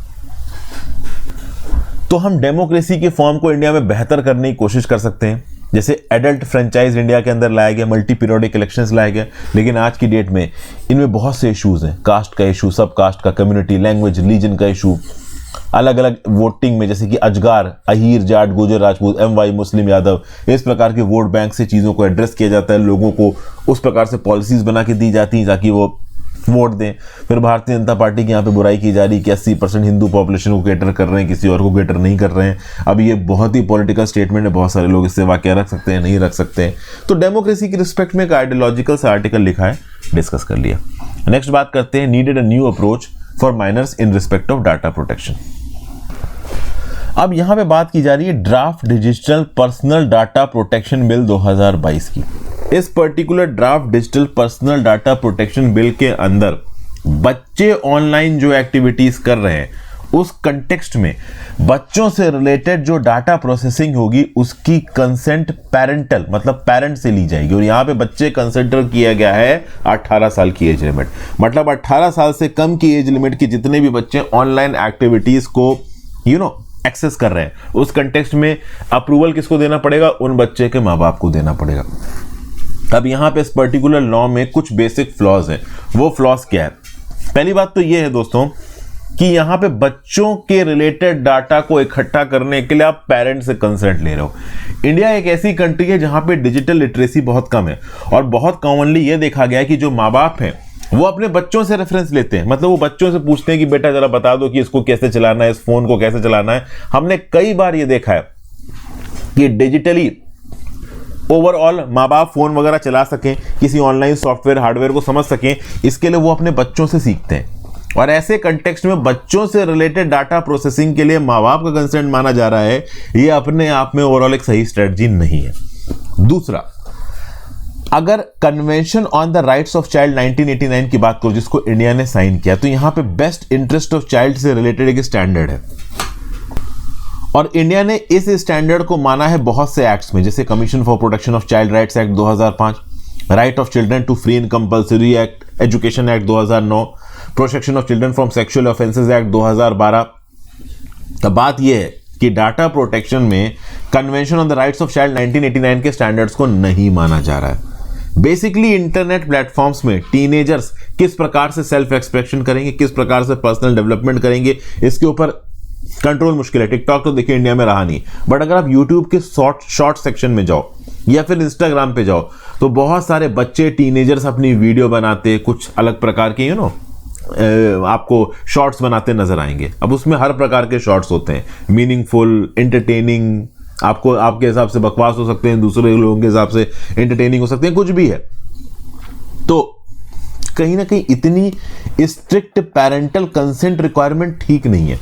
Speaker 1: तो हम डेमोक्रेसी के फॉर्म को इंडिया में बेहतर करने की कोशिश कर सकते हैं। जैसे एडल्ट फ्रेंचाइज इंडिया के अंदर लाया गया, मल्टी पीरियोडिक इलेक्शंस लाया गया, लेकिन आज की डेट में इनमें बहुत से इश्यूज हैं। कास्ट का इशू, सब कास्ट का, कम्युनिटी, लैंग्वेज, रिलीजन का इशू, अलग अलग वोटिंग में जैसे कि अजगार, अहीर, जाट, गुजर, राजपूत, एमवाई, मुस्लिम, यादव, इस प्रकार के वोट बैंक से चीज़ों को एड्रेस किया जाता है। लोगों को उस प्रकार से पॉलिसीज बना के दी जाती हैं ताकि वो वोट दें। फिर भारतीय जनता पार्टी की यहाँ पे बुराई की जा रही कि 80% हिंदू पॉपुलेशन को कैटर कर रहे हैं, किसी और को कैटर नहीं कर रहे हैं। अब ये बहुत ही पॉलिटिकल स्टेटमेंट है, बहुत सारे लोग इससे वाकया रख सकते हैं, नहीं रख सकते हैं। तो डेमोक्रेसी की रिस्पेक्ट में एक आइडियोलॉजिकल सा आर्टिकल लिखा है, डिस्कस कर लिया। नेक्स्ट बात करते हैं, needed a new approach for minors in respect of data protection. अब यहां पे बात की जा रही है draft digital personal data protection bill 2022 की। इस particular draft digital personal data protection bill के अंदर बच्चे ऑनलाइन जो एक्टिविटीज कर रहे हैं उस कंटेक्स्ट में बच्चों से रिलेटेड जो डाटा प्रोसेसिंग होगी उसकी कंसेंट पेरेंटल मतलब पेरेंट से ली जाएगी। और यहां पे बच्चे कंसिडर किया गया है 18 साल की एज लिमिट, मतलब 18 साल से कम की एज लिमिट के जितने भी बच्चे ऑनलाइन एक्टिविटीज को एक्सेस कर रहे हैं उस कंटेक्स्ट में अप्रूवल किसको देना पड़ेगा, उन बच्चे के माँ बाप को देना पड़ेगा। अब यहां पे इस पर्टिकुलर लॉ में कुछ बेसिक फ्लॉज हैं। वो फ्लॉज क्या है? पहली बात तो ये है दोस्तों कि यहां पे बच्चों के रिलेटेड डाटा को इकट्ठा करने के लिए आप पेरेंट्स से कंसेंट ले रहे हो। इंडिया एक ऐसी कंट्री है जहां पे डिजिटल लिटरेसी बहुत कम है और बहुत कॉमनली ये देखा गया है कि जो माँ बाप हैं वो अपने बच्चों से रेफरेंस लेते हैं, मतलब वो बच्चों से पूछते हैं कि बेटा जरा बता दो कि इसको कैसे चलाना है, इस फोन को कैसे चलाना है। हमने कई बार ये देखा है कि डिजिटली ओवरऑल माँ बाप फोन वगैरह चला सकें, किसी ऑनलाइन सॉफ्टवेयर हार्डवेयर को समझ सकें, इसके लिए वो अपने बच्चों से सीखते हैं। और ऐसे कंटेक्स्ट में बच्चों से रिलेटेड डाटा प्रोसेसिंग के लिए माँ बाप का कंसेंट माना जा रहा है, ये अपने आप में ओवरऑल एक सही स्ट्रेटजी नहीं है। दूसरा, अगर convention on the rights of child 1989 की बात करो जिसको इंडिया ने साइन किया, तो यहां पे बेस्ट इंटरेस्ट ऑफ चाइल्ड से रिलेटेड एक स्टैंडर्ड है और इंडिया ने इस स्टैंडर्ड को माना है बहुत से एक्ट्स में, जैसे commission for protection of child rights act 2005, right of children to free and compulsory act, education act 2009, protection of children from sexual offences act 2012। तो बात यह है कि डाटा प्रोटेक्शन में convention on the rights of child 1989 के standards को नहीं माना जा रहा है। बेसिकली इंटरनेट प्लेटफॉर्म्स में टीनेजर्स किस प्रकार से सेल्फ एक्सप्रेशन करेंगे, किस प्रकार से पर्सनल डेवलपमेंट करेंगे, इसके ऊपर कंट्रोल मुश्किल है। टिकटॉक तो देखिए इंडिया में रहा नहीं, बट अगर आप यूट्यूब के शॉर्ट सेक्शन में जाओ या फिर इंस्टाग्राम पे जाओ तो बहुत सारे बच्चे टीनेजर्स अपनी वीडियो बनाते, कुछ अलग प्रकार के आपको शॉर्ट्स बनाते नजर आएंगे। अब उसमें हर प्रकार के शॉर्ट्स होते हैं, मीनिंगफुल, एंटरटेनिंग, आपको आपके हिसाब से बकवास हो सकते हैं, दूसरे लोगों के हिसाब से एंटरटेनिंग हो सकते हैं, कुछ भी है। तो कहीं ना कहीं इतनी स्ट्रिक्ट पेरेंटल कंसेंट रिक्वायरमेंट ठीक नहीं है।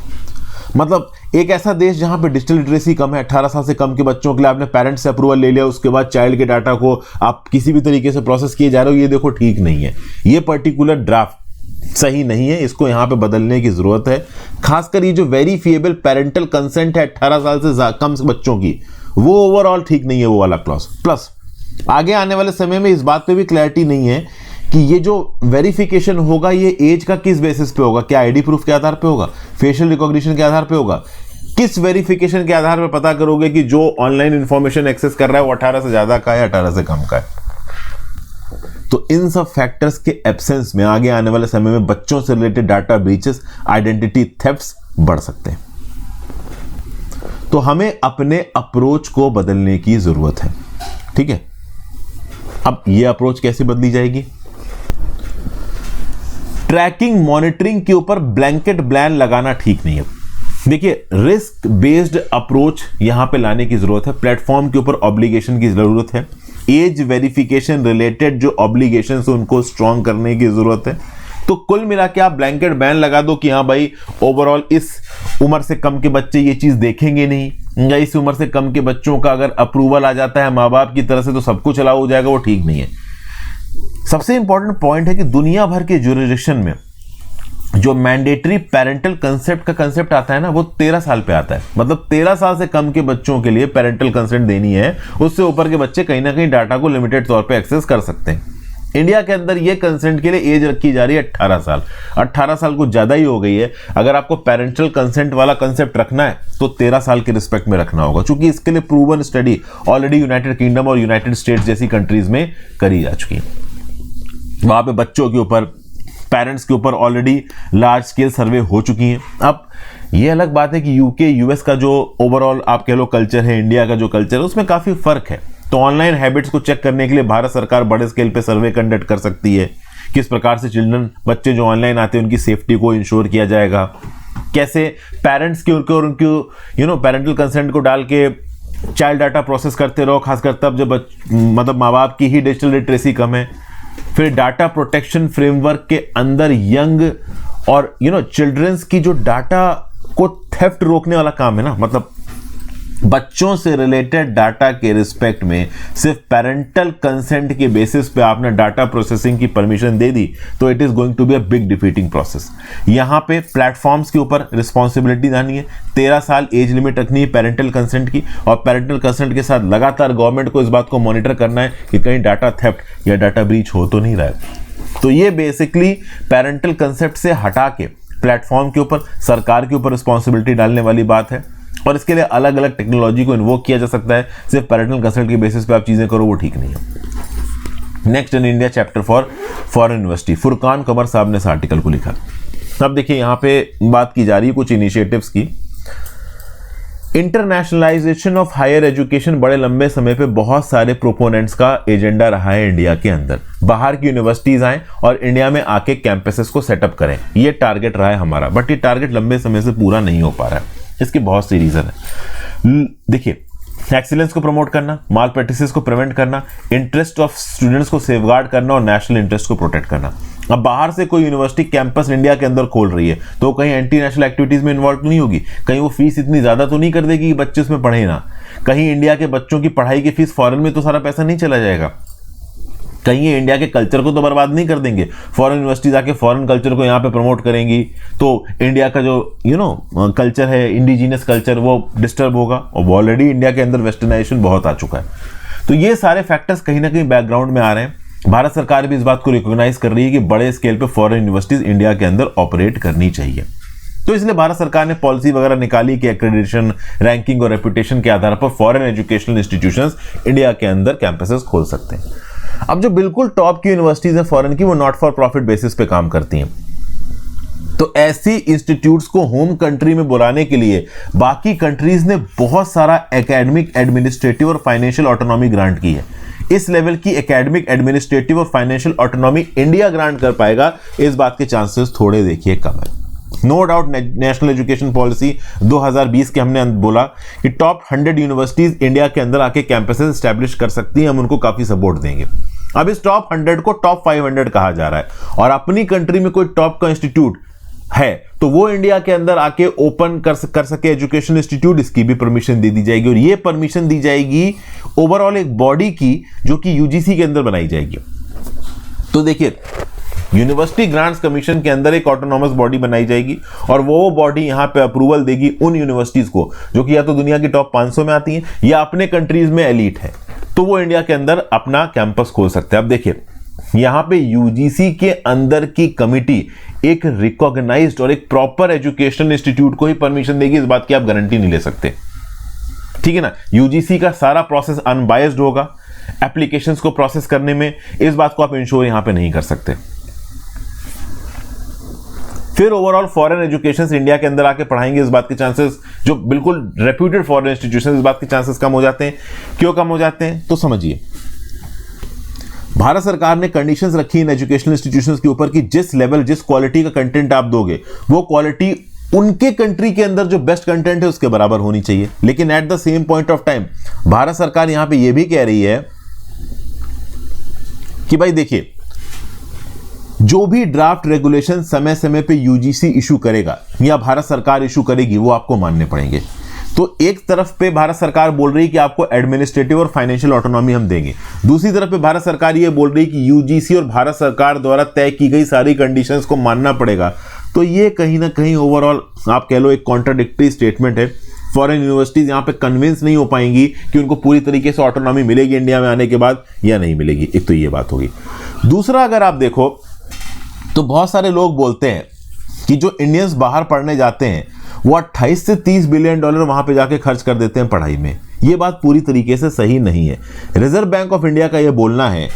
Speaker 1: मतलब एक ऐसा देश जहां पे डिजिटल लिटरेसी कम है, 18 साल से कम के बच्चों के लिए आपने पेरेंट्स से अप्रूवल ले लिया, उसके बाद चाइल्ड के डाटा को आप किसी भी तरीके से प्रोसेस किए जा रहे हो, ये देखो ठीक नहीं है। ये पर्टिकुलर ड्राफ्ट सही नहीं है, इसको यहां पे बदलने की जरूरत है। खासकर ये जो वेरीफिएबल पेरेंटल कंसेंट है 18 साल से कम बच्चों की, वो ओवरऑल ठीक नहीं है वो वाला क्लॉज। प्लस आगे आने वाले समय में इस बात पे भी क्लैरिटी नहीं है कि ये जो वेरिफिकेशन होगा ये एज का किस बेसिस पे होगा, क्या आईडी प्रूफ के आधार पे होगा, फेशियल रिकॉग्निशन के आधार पे होगा, किस वेरिफिकेशन के आधार पर पता करोगे कि जो ऑनलाइन इंफॉर्मेशन एक्सेस कर रहा है वो 18 से ज्यादा का है, 18 से कम का है। तो इन सब फैक्टर्स के एब्सेंस में आगे आने वाले समय में बच्चों से related data breaches, identity thefts बढ़ सकते हैं। तो हमें अपने अप्रोच को बदलने की जरूरत है, ठीक है। अब यह अप्रोच कैसे बदली जाएगी? ट्रैकिंग मॉनिटरिंग के ऊपर ब्लैंकेट बैन लगाना ठीक नहीं है। देखिए, रिस्क बेस्ड अप्रोच यहां पे लाने की जरूरत है। प्लेटफॉर्म के ऊपर ऑब्लिगेशन की जरूरत है। एज वेरिफिकेशन रिलेटेड जो ऑब्लिगेशन है उनको स्ट्रॉन्ग करने की जरूरत है। तो कुल मिला के आप ब्लैंकेट बैन लगा दो कि हाँ भाई ओवरऑल इस उम्र से कम के बच्चे ये चीज देखेंगे नहीं, या इस उम्र से कम के बच्चों का अगर अप्रूवल आ जाता है माँ बाप की तरफ से तो सब कुछ अलाउ हो जाएगा, वो ठीक नहीं है। सबसे इंपॉर्टेंट पॉइंट है कि दुनिया भर के ज्यूरिसडिक्शन में जो मैंडेटरी पेरेंटल कंसेप्ट का कंसेप्ट आता है ना, वो 13 साल पे आता है। मतलब 13 साल से कम के बच्चों के लिए पेरेंटल कंसेंट देनी है, उससे ऊपर के बच्चे कहीं ना कहीं डाटा को लिमिटेड तौर पे एक्सेस कर सकते हैं। इंडिया के अंदर ये कंसेंट के लिए एज रखी जा रही है 18 साल। 18 साल को ज्यादा ही हो गई है। अगर आपको पेरेंटल कंसेंट वाला कंसेप्ट रखना है तो 13 साल के रिस्पेक्ट में रखना होगा, क्योंकि इसके लिए proven study already United kingdom और यूनाइटेड स्टेट्स जैसी कंट्रीज में करी जा चुकी है। वहां पे बच्चों के ऊपर, पेरेंट्स के ऊपर ऑलरेडी लार्ज स्केल सर्वे हो चुकी हैं। अब ये अलग बात है कि यूके यूएस का जो ओवरऑल आप कह लो कल्चर है, इंडिया का जो कल्चर है, उसमें काफी फर्क है। तो ऑनलाइन हैबिट्स को चेक करने के लिए भारत सरकार बड़े स्केल पे सर्वे कंडक्ट कर सकती है। किस प्रकार से बच्चे जो ऑनलाइन आते हैं उनकी सेफ्टी को इंश्योर किया जाएगा, कैसे पेरेंट्स के उनके पेरेंटल कंसेंट को डाल के चाइल्ड डाटा प्रोसेस करते रहो, खासकर तब जब मतलब माँ बाप की ही डिजिटल लिटरेसी कम है। फिर डाटा प्रोटेक्शन फ्रेमवर्क के अंदर यंग और चिल्ड्रंस की जो डाटा को थेफ्ट रोकने वाला काम है ना, मतलब बच्चों से रिलेटेड डाटा के रिस्पेक्ट में सिर्फ पेरेंटल कंसेंट के बेसिस पे आपने डाटा प्रोसेसिंग की परमिशन दे दी तो it is going to be a big defeating process. यहां पे प्लेटफॉर्म्स के ऊपर रिस्पॉन्सिबिलिटी लानी है, 13 साल एज लिमिट रखनी है पेरेंटल कंसेंट की, और पेरेंटल कंसेंट के साथ लगातार गवर्नमेंट को इस बात को मॉनिटर करना है कि कहीं डाटा थेफ्ट या डाटा ब्रीच हो तो नहीं रहा है। तो ये बेसिकली पेरेंटल कंसेप्ट से हटा के प्लेटफॉर्म के ऊपर, सरकार के ऊपर रिस्पॉन्सिबिलिटी डालने वाली बात है, और इसके लिए अलग अलग टेक्नोलॉजी को इन्वोक किया जा सकता है। सिर्फ पेरेंटल कंसेंट के बेसिस पे आप चीजें करो वो ठीक नहीं है। Next in India chapter for foreign university, Furqan Qamar साहब ने इस आर्टिकल को लिखा। अब देखिए यहाँ पे बात की जा रही है कुछ इनिशिएटिव्स की। इंटरनेशनलाइजेशन ऑफ हायर एजुकेशन बड़े लंबे समय पे बहुत सारे प्रोपोनेंट्स का एजेंडा रहा है इंडिया के अंदर। बाहर की यूनिवर्सिटीज आए और इंडिया में आके कैंपसेस को सेटअप करें, ये टारगेट रहा है हमारा, बट ये टारगेट लंबे समय से पूरा नहीं हो पा रहा है। इसके बहुत सी रीजन है। देखिए, एक्सीलेंस को प्रमोट करना, माल प्रैक्टिसेस को प्रिवेंट करना, इंटरेस्ट ऑफ स्टूडेंट्स को सेफगार्ड करना और नेशनल इंटरेस्ट को प्रोटेक्ट करना। अब बाहर से कोई यूनिवर्सिटी कैंपस इंडिया के अंदर खोल रही है तो कहीं एंटी नेशनल एक्टिविटीज में इन्वॉल्व नहीं होगी, कहीं वो फीस इतनी ज्यादा तो नहीं कर देगी कि बच्चे उसमें पढ़े ना, कहीं इंडिया के बच्चों की पढ़ाई की फीस फॉरेन में तो सारा पैसा नहीं चला जाएगा, कहीं ये इंडिया के कल्चर को तो बर्बाद नहीं कर देंगे। फॉरेन यूनिवर्सिटीज आके फॉरेन कल्चर को यहाँ पे प्रमोट करेंगी तो इंडिया का जो कल्चर है, इंडिजीनियस कल्चर, वो डिस्टर्ब होगा, और वो ऑलरेडी इंडिया के अंदर वेस्टर्नाइजेशन बहुत आ चुका है। तो ये सारे फैक्टर्स कहीं ना कहीं बैकग्राउंड में आ रहे हैं। भारत सरकार भी इस बात को रिकॉग्नाइज कर रही है कि बड़े स्केल पे फॉरेन यूनिवर्सिटीज इंडिया के अंदर ऑपरेट करनी चाहिए। तो इसलिए भारत सरकार ने पॉलिसी वगैरह निकाली कि एक्रेडिटेशन, रैंकिंग और रेपुटेशन के आधार पर फॉरेन एजुकेशनल इंस्टीट्यूशंस इंडिया के अंदर कैंपसेस खोल सकते हैं। अब जो बिल्कुल टॉप की यूनिवर्सिटीज हैं फॉरेन की, वो नॉट फॉर प्रॉफिट बेसिस पे काम करती हैं, तो ऐसी इंस्टीट्यूट्स को होम कंट्री में बुलाने के लिए बाकी कंट्रीज ने बहुत सारा एकेडमिक, एडमिनिस्ट्रेटिव और फाइनेंशियल ऑटोनॉमी ग्रांट की है। इस लेवल की एकेडमिक, एडमिनिस्ट्रेटिव और फाइनेंशियल ऑटोनॉमी इंडिया ग्रांट कर पाएगा, इस बात के चांसेस थोड़े देखिए कम है। No doubt national education policy 2020 के हमने बोला कि टॉप 100 यूनिवर्सिटीज इंडिया के अंदर आके कैंपसेस एस्टैब्लिश कर सकती हैं, हम उनको काफी सपोर्ट देंगे। अब इस टॉप 100 को टॉप 500 कहा जा रहा है, और अपनी कंट्री में कोई टॉप का इंस्टीट्यूट है तो वो इंडिया के अंदर आके ओपन कर सके एजुकेशन इंस्टीट्यूट, इसकी भी परमिशन दे दी जाएगी, और ये परमिशन दी जाएगी ओवरऑल एक बॉडी की जो कि यूजीसी के अंदर बनाई जाएगी। तो देखिए, यूनिवर्सिटी ग्रांट्स कमीशन के अंदर एक ऑटोनॉमस बॉडी बनाई जाएगी, और वो बॉडी यहां पे अप्रूवल देगी उन यूनिवर्सिटीज को जो कि या तो दुनिया की टॉप 500 में आती हैं या अपने कंट्रीज में एलीट है, तो वो इंडिया के अंदर अपना कैंपस खोल सकते हैं। अब देखिए, यहां पे यूजीसी के अंदर की कमिटी एक रिकॉग्नाइज्ड और एक प्रॉपर एजुकेशनल इंस्टीट्यूट को ही परमिशन देगी, इस बात की आप गारंटी नहीं ले सकते, ठीक है ना। यूजीसी का सारा प्रोसेस अनबायस्ड होगा एप्लीकेशंस को प्रोसेस करने में, इस बात को आप इंश्योर यहां पे नहीं कर सकते। फिर ओवरऑल फॉरेन एजुकेशन इंडिया के अंदर आके पढ़ाएंगे, इस बात के चांसेस, जो बिल्कुल रेप्यूटेड फॉरेन इंस्टीट्यूशन, इस बात के चांसेस कम हो जाते हैं। क्यों कम हो जाते हैं? तो समझिए, भारत सरकार ने कंडीशंस रखी इन एजुकेशनल इंस्टीट्यूशंस के ऊपर कि जिस लेवल, जिस क्वालिटी का कंटेंट आप दोगे, वो क्वालिटी उनके कंट्री के अंदर जो बेस्ट कंटेंट है उसके बराबर होनी चाहिए। लेकिन at the same point of time Bharat सरकार यहां पे ये भी कह रही है कि भाई देखिए, जो भी ड्राफ्ट रेगुलेशन समय समय पे यूजीसी इशू करेगा या भारत सरकार इशू करेगी, वो आपको मानने पड़ेंगे। तो एक तरफ पे भारत सरकार बोल रही है कि आपको एडमिनिस्ट्रेटिव और फाइनेंशियल ऑटोनॉमी हम देंगे, दूसरी तरफ पे भारत सरकार ये बोल रही है कि यूजीसी और भारत सरकार द्वारा तय की गई सारी कंडीशंस को मानना पड़ेगा। तो ये कहीं ना कहीं ओवरऑल आप कह लो एक कॉन्ट्राडिक्टरी स्टेटमेंट है। फॉरेन यूनिवर्सिटीज यहाँ पे कन्विंस नहीं हो पाएंगी कि उनको पूरी तरीके से ऑटोनॉमी मिलेगी इंडिया में आने के बाद या नहीं मिलेगी। एक तो ये बात होगी। दूसरा, अगर आप देखो तो बहुत सारे लोग बोलते हैं कि जो इंडियंस बाहर पढ़ने जाते हैं वो 28 से 30 बिलियन डॉलर वहां पे जाके खर्च कर देते हैं पढ़ाई में। ये बात पूरी तरीके से सही नहीं है। रिजर्व बैंक ऑफ इंडिया का ये बोलना है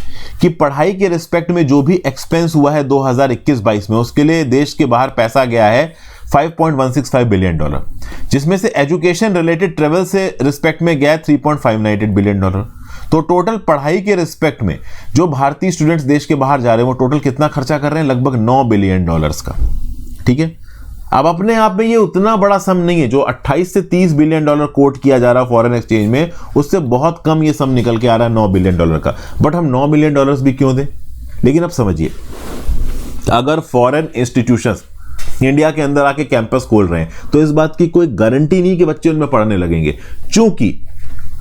Speaker 1: कि पढ़ाई के रिस्पेक्ट में जो भी एक्सपेंस हुआ है 2021-22 में, उसके लिए देश के बाहर पैसा गया है 5.165 बिलियन डॉलर, जिसमें से एजुकेशन रिलेटेड ट्रेवल से रिस्पेक्ट में गया है 3.598 बिलियन डॉलर। तो टोटल पढ़ाई के रिस्पेक्ट में जो भारतीय स्टूडेंट्स देश के बाहर जा रहे हैं वो टोटल कितना खर्चा कर रहे हैं, लगभग $9 बिलियन का। ठीक है, अब अपने आप में ये उतना बड़ा सम नहीं है। जो 28 से 30 बिलियन डॉलर कोट किया जा रहा है फॉरेन एक्सचेंज में, उससे बहुत कम ये सम निकल के आ रहा है $9 बिलियन का। बट हम $9 बिलियन भी क्यों दें? लेकिन अब समझिए, अगर फॉरेन इंस्टीट्यूशंस इंडिया के अंदर आके कैंपस खोल रहे हैं तो इस बात की कोई गारंटी नहीं कि बच्चे उनमें पढ़ने लगेंगे। चूंकि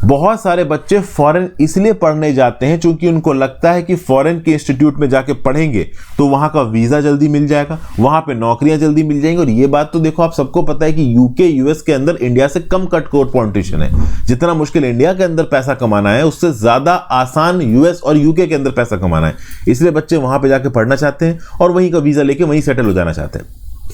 Speaker 1: बहुत सारे बच्चे फॉरेन इसलिए पढ़ने जाते हैं चूंकि उनको लगता है कि फॉरेन के इंस्टीट्यूट में जाके पढ़ेंगे तो वहां का वीजा जल्दी मिल जाएगा, वहां पे नौकरियां जल्दी मिल जाएंगी। और ये बात तो देखो, आप सबको पता है कि यूके यूएस के अंदर इंडिया से कम कट कोर कंपटीशन है। जितना मुश्किल इंडिया के अंदर पैसा कमाना है, उससे ज्यादा आसान यूएस और यूके के अंदर पैसा कमाना है। इसलिए बच्चे वहां पर जाके पढ़ना चाहते हैं और वहीं का वीजा लेके वहीं सेटल हो जाना चाहते हैं।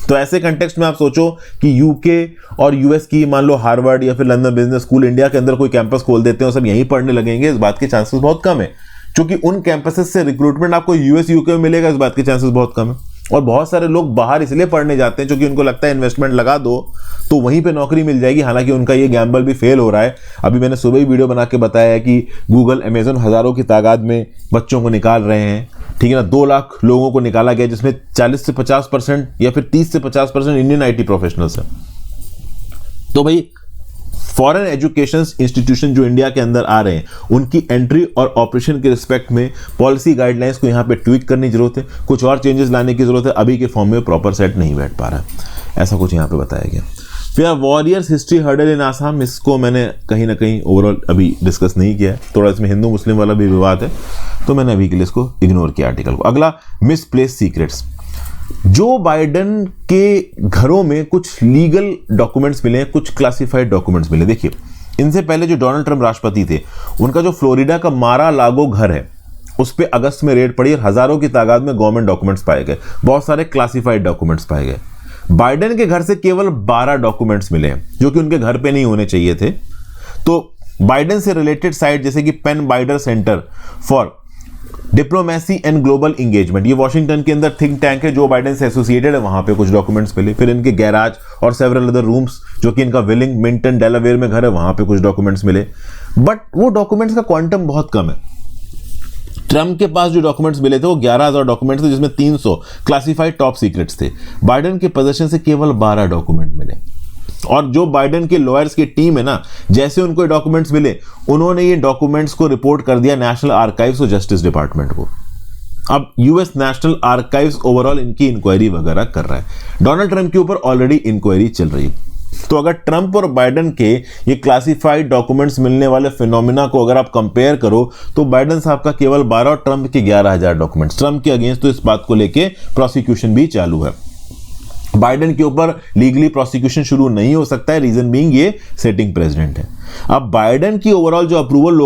Speaker 1: तो ऐसे कंटेक्स्ट में आप सोचो कि यूके और यूएस की, मान लो हार्वर्ड या फिर लंदन बिजनेस स्कूल, इंडिया के अंदर कोई कैंपस खोल देते हैं और सब यहीं पढ़ने लगेंगे, इस बात के चांसेस बहुत कम है। क्योंकि उन कैंपसेस से रिक्रूटमेंट आपको यूएस यूके में मिलेगा, इस बात के चांसेस बहुत कम है। और बहुत सारे लोग बाहर इसलिए पढ़ने जाते हैं क्योंकि उनको लगता है इन्वेस्टमेंट लगा दो तो वहीं पे नौकरी मिल जाएगी। हालांकि उनका ये गैम्बल भी फेल हो रहा है। अभी मैंने सुबह ही वीडियो बना के बताया है कि गूगल, अमेजन हजारों की तादाद में बच्चों को निकाल रहे हैं। ठीक है ना, 2 लाख लोगों को निकाला गया, जिसमें 40 से 50% या फिर 30 से 50% इंडियन आईटी प्रोफेशनल्स हैं। तो भाई फॉरेन एजुकेशन इंस्टीट्यूशन जो इंडिया के अंदर आ रहे हैं, उनकी एंट्री और ऑपरेशन के रिस्पेक्ट में पॉलिसी गाइडलाइंस को यहाँ पे ट्विक करने की जरूरत है, कुछ और चेंजेस लाने की जरूरत है। अभी के फॉर्म में प्रॉपर सेट नहीं बैठ पा रहा है, ऐसा कुछ यहाँ पे बताया गया। फिर warriors history hurdle in Assam, इसको मैंने कहीं ना कहीं ओवरऑल अभी डिस्कस नहीं किया है, थोड़ा इसमें हिंदू मुस्लिम वाला भी विवाद है, तो मैंने अभी के लिए इसको इग्नोर किया आर्टिकल को। अगला, मिसप्लेस सीक्रेट्स। जो बाइडेन के घरों में कुछ लीगल डॉक्यूमेंट्स मिले, कुछ क्लासिफाइड डॉक्यूमेंट्स मिले। देखिए, इनसे पहले जो डोनाल्ड ट्रंप राष्ट्रपति थे, उनका जो फ्लोरिडा का मारा लागो घर है, उस पे अगस्त में रेड पड़ी और हजारों की तादाद में गवर्नमेंट डॉक्यूमेंट्स पाए गए, बहुत सारे क्लासिफाइड डॉक्यूमेंट्स पाए गए। बाइडेन के घर से केवल 12 डॉक्यूमेंट्स मिले हैं जो कि उनके घर पे नहीं होने चाहिए थे। तो बाइडेन से रिलेटेड साइट जैसे कि Penn Biden center for diplomacy and global engagement, ये वॉशिंगटन के अंदर थिंक टैंक है जो बाइडेन से एसोसिएटेड है, वहां पे कुछ डॉक्यूमेंट्स मिले। फिर इनके गैराज और सेवरल अदर रूम्स जो कि इनका विलिंगटन डेलावेयर में घर है, वहां पे कुछ डॉक्यूमेंट्स मिले। बट वो डॉक्यूमेंट्स का क्वांटम बहुत कम है। ट्रंप के पास जो डॉक्यूमेंट्स मिले थे वो 11,000 डॉक्यूमेंट्स थे, जिसमें 300 क्लासिफाइड टॉप सीक्रेट्स थे। बाइडेन के पोजीशन से केवल 12 डॉक्यूमेंट मिले। और जो बाइडेन के लॉयर्स की टीम है ना, जैसे उनको डॉक्यूमेंट्स मिले, उन्होंने ये डॉक्यूमेंट्स को रिपोर्ट कर दिया नेशनल आर्काइव्स और जस्टिस डिपार्टमेंट को। अब यूएस नेशनल आर्काइव्स ओवरऑल इनकी इंक्वायरी वगैरह कर रहा है। डोनाल्ड ट्रंप के ऊपर ऑलरेडी इंक्वायरी चल रही है। तो अगर ट्रंप और बाइडेन के ये क्लासिफाइड डॉक्यूमेंट्स मिलने वाले फिनोमिना को अगर आप कंपेयर करो तो बाइडेन साहब का केवल 12 और ट्रंप के 11,000 डॉक्यूमेंट्स। ट्रंप के अगेंस्ट तो इस बात को लेके प्रोसिक्यूशन भी चालू है। बाइडेन के ऊपर लीगली प्रोसिक्यूशन शुरू नहीं हो सकता है, रीजन बीइंग ये सिटिंग प्रेसिडेंट है। अब बाइडेन की ओवरऑल जो अप्रूवल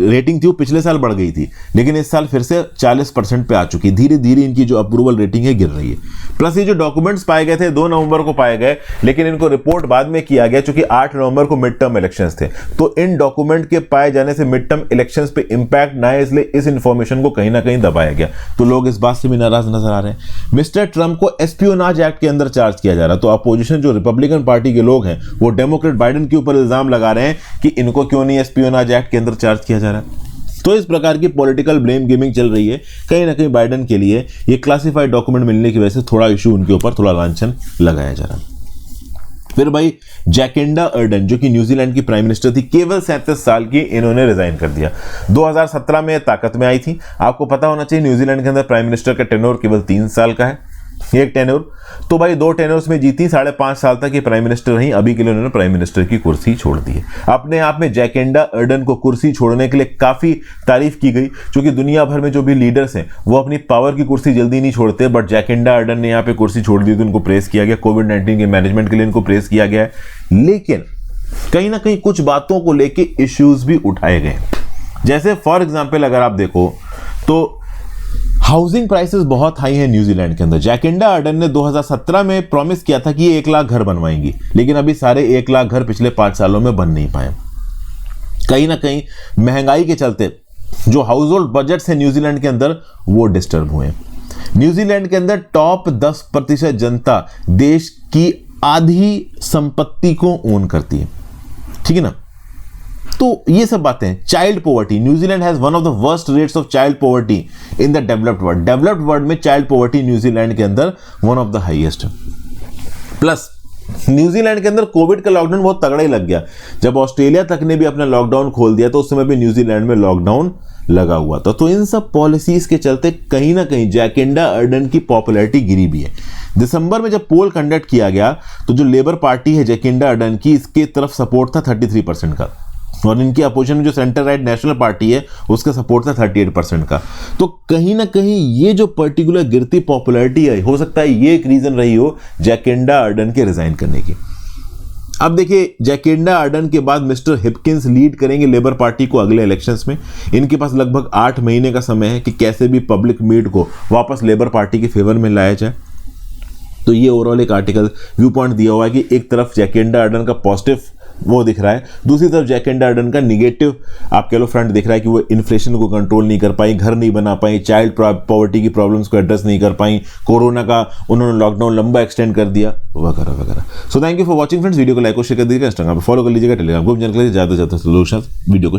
Speaker 1: रेटिंग थी वो पिछले साल बढ़ गई थी, लेकिन इस साल फिर से 40% पे आ चुकी है। धीरे धीरे इनकी जो अप्रूवल रेटिंग है गिर रही है। प्लस ये जो डॉक्यूमेंट्स पाए गए थे 2 नवंबर को पाए गए, लेकिन इनको रिपोर्ट बाद में किया गया क्योंकि 8 नवंबर को मिड टर्म इलेक्शंस थे। तो इन डॉक्यूमेंट के पाए जाने से मिड टर्म इलेक्शंस पे इंपैक्ट ना है, इसलिए इस इंफॉर्मेशन को कहीं ना कहीं दबाया गया। तो लोग इस बात से भी नाराज नजर आ रहे हैं। मिस्टर ट्रंप को एस्पियोनाज एक्ट के अंदर चार्ज किया जा रहा है। तो अपोजिशन जो रिपब्लिकन पार्टी के लोग हैं वो डेमोक्रेट बाइडेन के ऊपर इल्जाम लगा रहे हैं कि इनको क्यों नहीं एस्पियोनाज एक्ट के अंदर चार्ज किया जा रहा है। तो इस प्रकार की पॉलिटिकल ब्लेम गेमिंग चल रही है। कहीं ना कहीं बाइडेन के लिए ये क्लासिफाइड डॉक्यूमेंट मिलने की वजह से थोड़ा इशू उनके ऊपर, थोड़ा लांछन लगाया जा रहा है। फिर भाई जैकिंडा अर्डन जो कि न्यूजीलैंड की प्राइम मिनिस्टर थी, केवल 37 साल की, इन्होंने रिजाइन कर दिया। 2017 में ताकत में आई थी। आपको पता होना चाहिए न्यूजीलैंड के अंदर प्राइम मिनिस्टर का टेन्योर केवल 3 साल का है, एक टेन्योर। तो भाई 2 टेन्योर्स में जीती, 5.5 साल तक ये प्राइम मिनिस्टर रही। अभी के लिए उन्होंने प्राइम मिनिस्टर की कुर्सी छोड़ दी है। अपने आप में जैकिंडा अर्डन को कुर्सी छोड़ने के लिए काफी तारीफ की गई, क्योंकि दुनिया भर में जो भी लीडर्स हैं वो अपनी पावर की कुर्सी जल्दी नहीं छोड़ते, बट जैकिंडा अर्डन ने यहाँ पे कुर्सी छोड़ दी तो उनको प्रेस किया गया। कोविड-19 के मैनेजमेंट के लिए इनको प्रेस किया गया है, लेकिन कहीं ना कहीं कुछ बातों को लेके इश्यूज भी उठाए गए। जैसे फॉर एग्जाम्पल अगर आप देखो तो हाउसिंग प्राइसेस बहुत हाई है न्यूजीलैंड के अंदर। जैकिंडा अर्डन ने 2017 में प्रॉमिस किया था कि ये 1 लाख घर बनवाएंगी, लेकिन अभी सारे 1 लाख घर पिछले 5 सालों में बन नहीं पाए। कहीं ना कहीं महंगाई के चलते जो हाउस होल्ड बजट्स है न्यूजीलैंड के अंदर वो डिस्टर्ब हुए। न्यूजीलैंड के अंदर टॉप 10% जनता देश की आधी संपत्ति को ओन करती है, ठीक है ना। तो ये सब बातें हैं। Child poverty, New Zealand has one of the worst rates of child poverty in the developed world. Developed world में चाइल्ड पॉवर्टी न्यूजीलैंड के अंदर वन ऑफ द हाईएस्ट है। प्लस न्यूजीलैंड के अंदर कोविड का लॉकडाउन बहुत तगड़ा ही लग गया। जब ऑस्ट्रेलिया तक ने भी अपना लॉकडाउन खोल दिया तो उस समय भी न्यूजीलैंड में लॉकडाउन लगा हुआ था। तो इन सब पॉलिसीज के चलते कहीं ना कहीं जैकिंडा अर्डन की पॉपुलैरिटी गिरी भी है। दिसंबर में जब पोल कंडक्ट किया गया तो जो लेबर पार्टी है जैकिंडा अर्डन की, इसके तरफ सपोर्ट था 33% का, और इनकी अपोजिशन में जो सेंटर राइट नेशनल पार्टी है उसका सपोर्ट था 38% का। तो कहीं ना कहीं ये जो पर्टिकुलर गिरती पॉपुलैरिटी है, हो सकता है ये एक रीजन रही हो जैकिंडा अर्डन के रिजाइन करने की। अब देखिए, जैकिंडा अर्डन के बाद मिस्टर हिपकिंस लीड करेंगे लेबर पार्टी को अगले इलेक्शंस में। इनके पास लगभग 8 महीने का समय है कि कैसे भी पब्लिक मीट को वापस लेबर पार्टी के फेवर में लाया जाए। तो ये ओवरऑल एक आर्टिकल व्यू पॉइंट दिया हुआ है कि एक तरफ जैकिंडा अर्डन का पॉजिटिव वो दिख रहा है, दूसरी तरफ जैकिंडा अर्डन का निगेटिव आप कह लो फ्रंट दिख रहा है कि वो इन्फ्लेशन को कंट्रोल नहीं कर पाई, घर नहीं बना पाई, चाइल्ड पॉवर्टी की प्रॉब्लम्स को एड्रेस नहीं कर पाई, कोरोना का उन्होंने लॉकडाउन लंबा एक्सटेंड कर दिया, वगैरह वगैरह। So thank you for watching friends. Video को लाइक और शेयर कर दीजिएगा, इंस्टाग्राम पर फॉलो कर लीजिएगा, टेलीग्राम ग्रुप ज्वाइन कर लीजिए, ज़्यादा से ज़्यादा लोग वीडियो को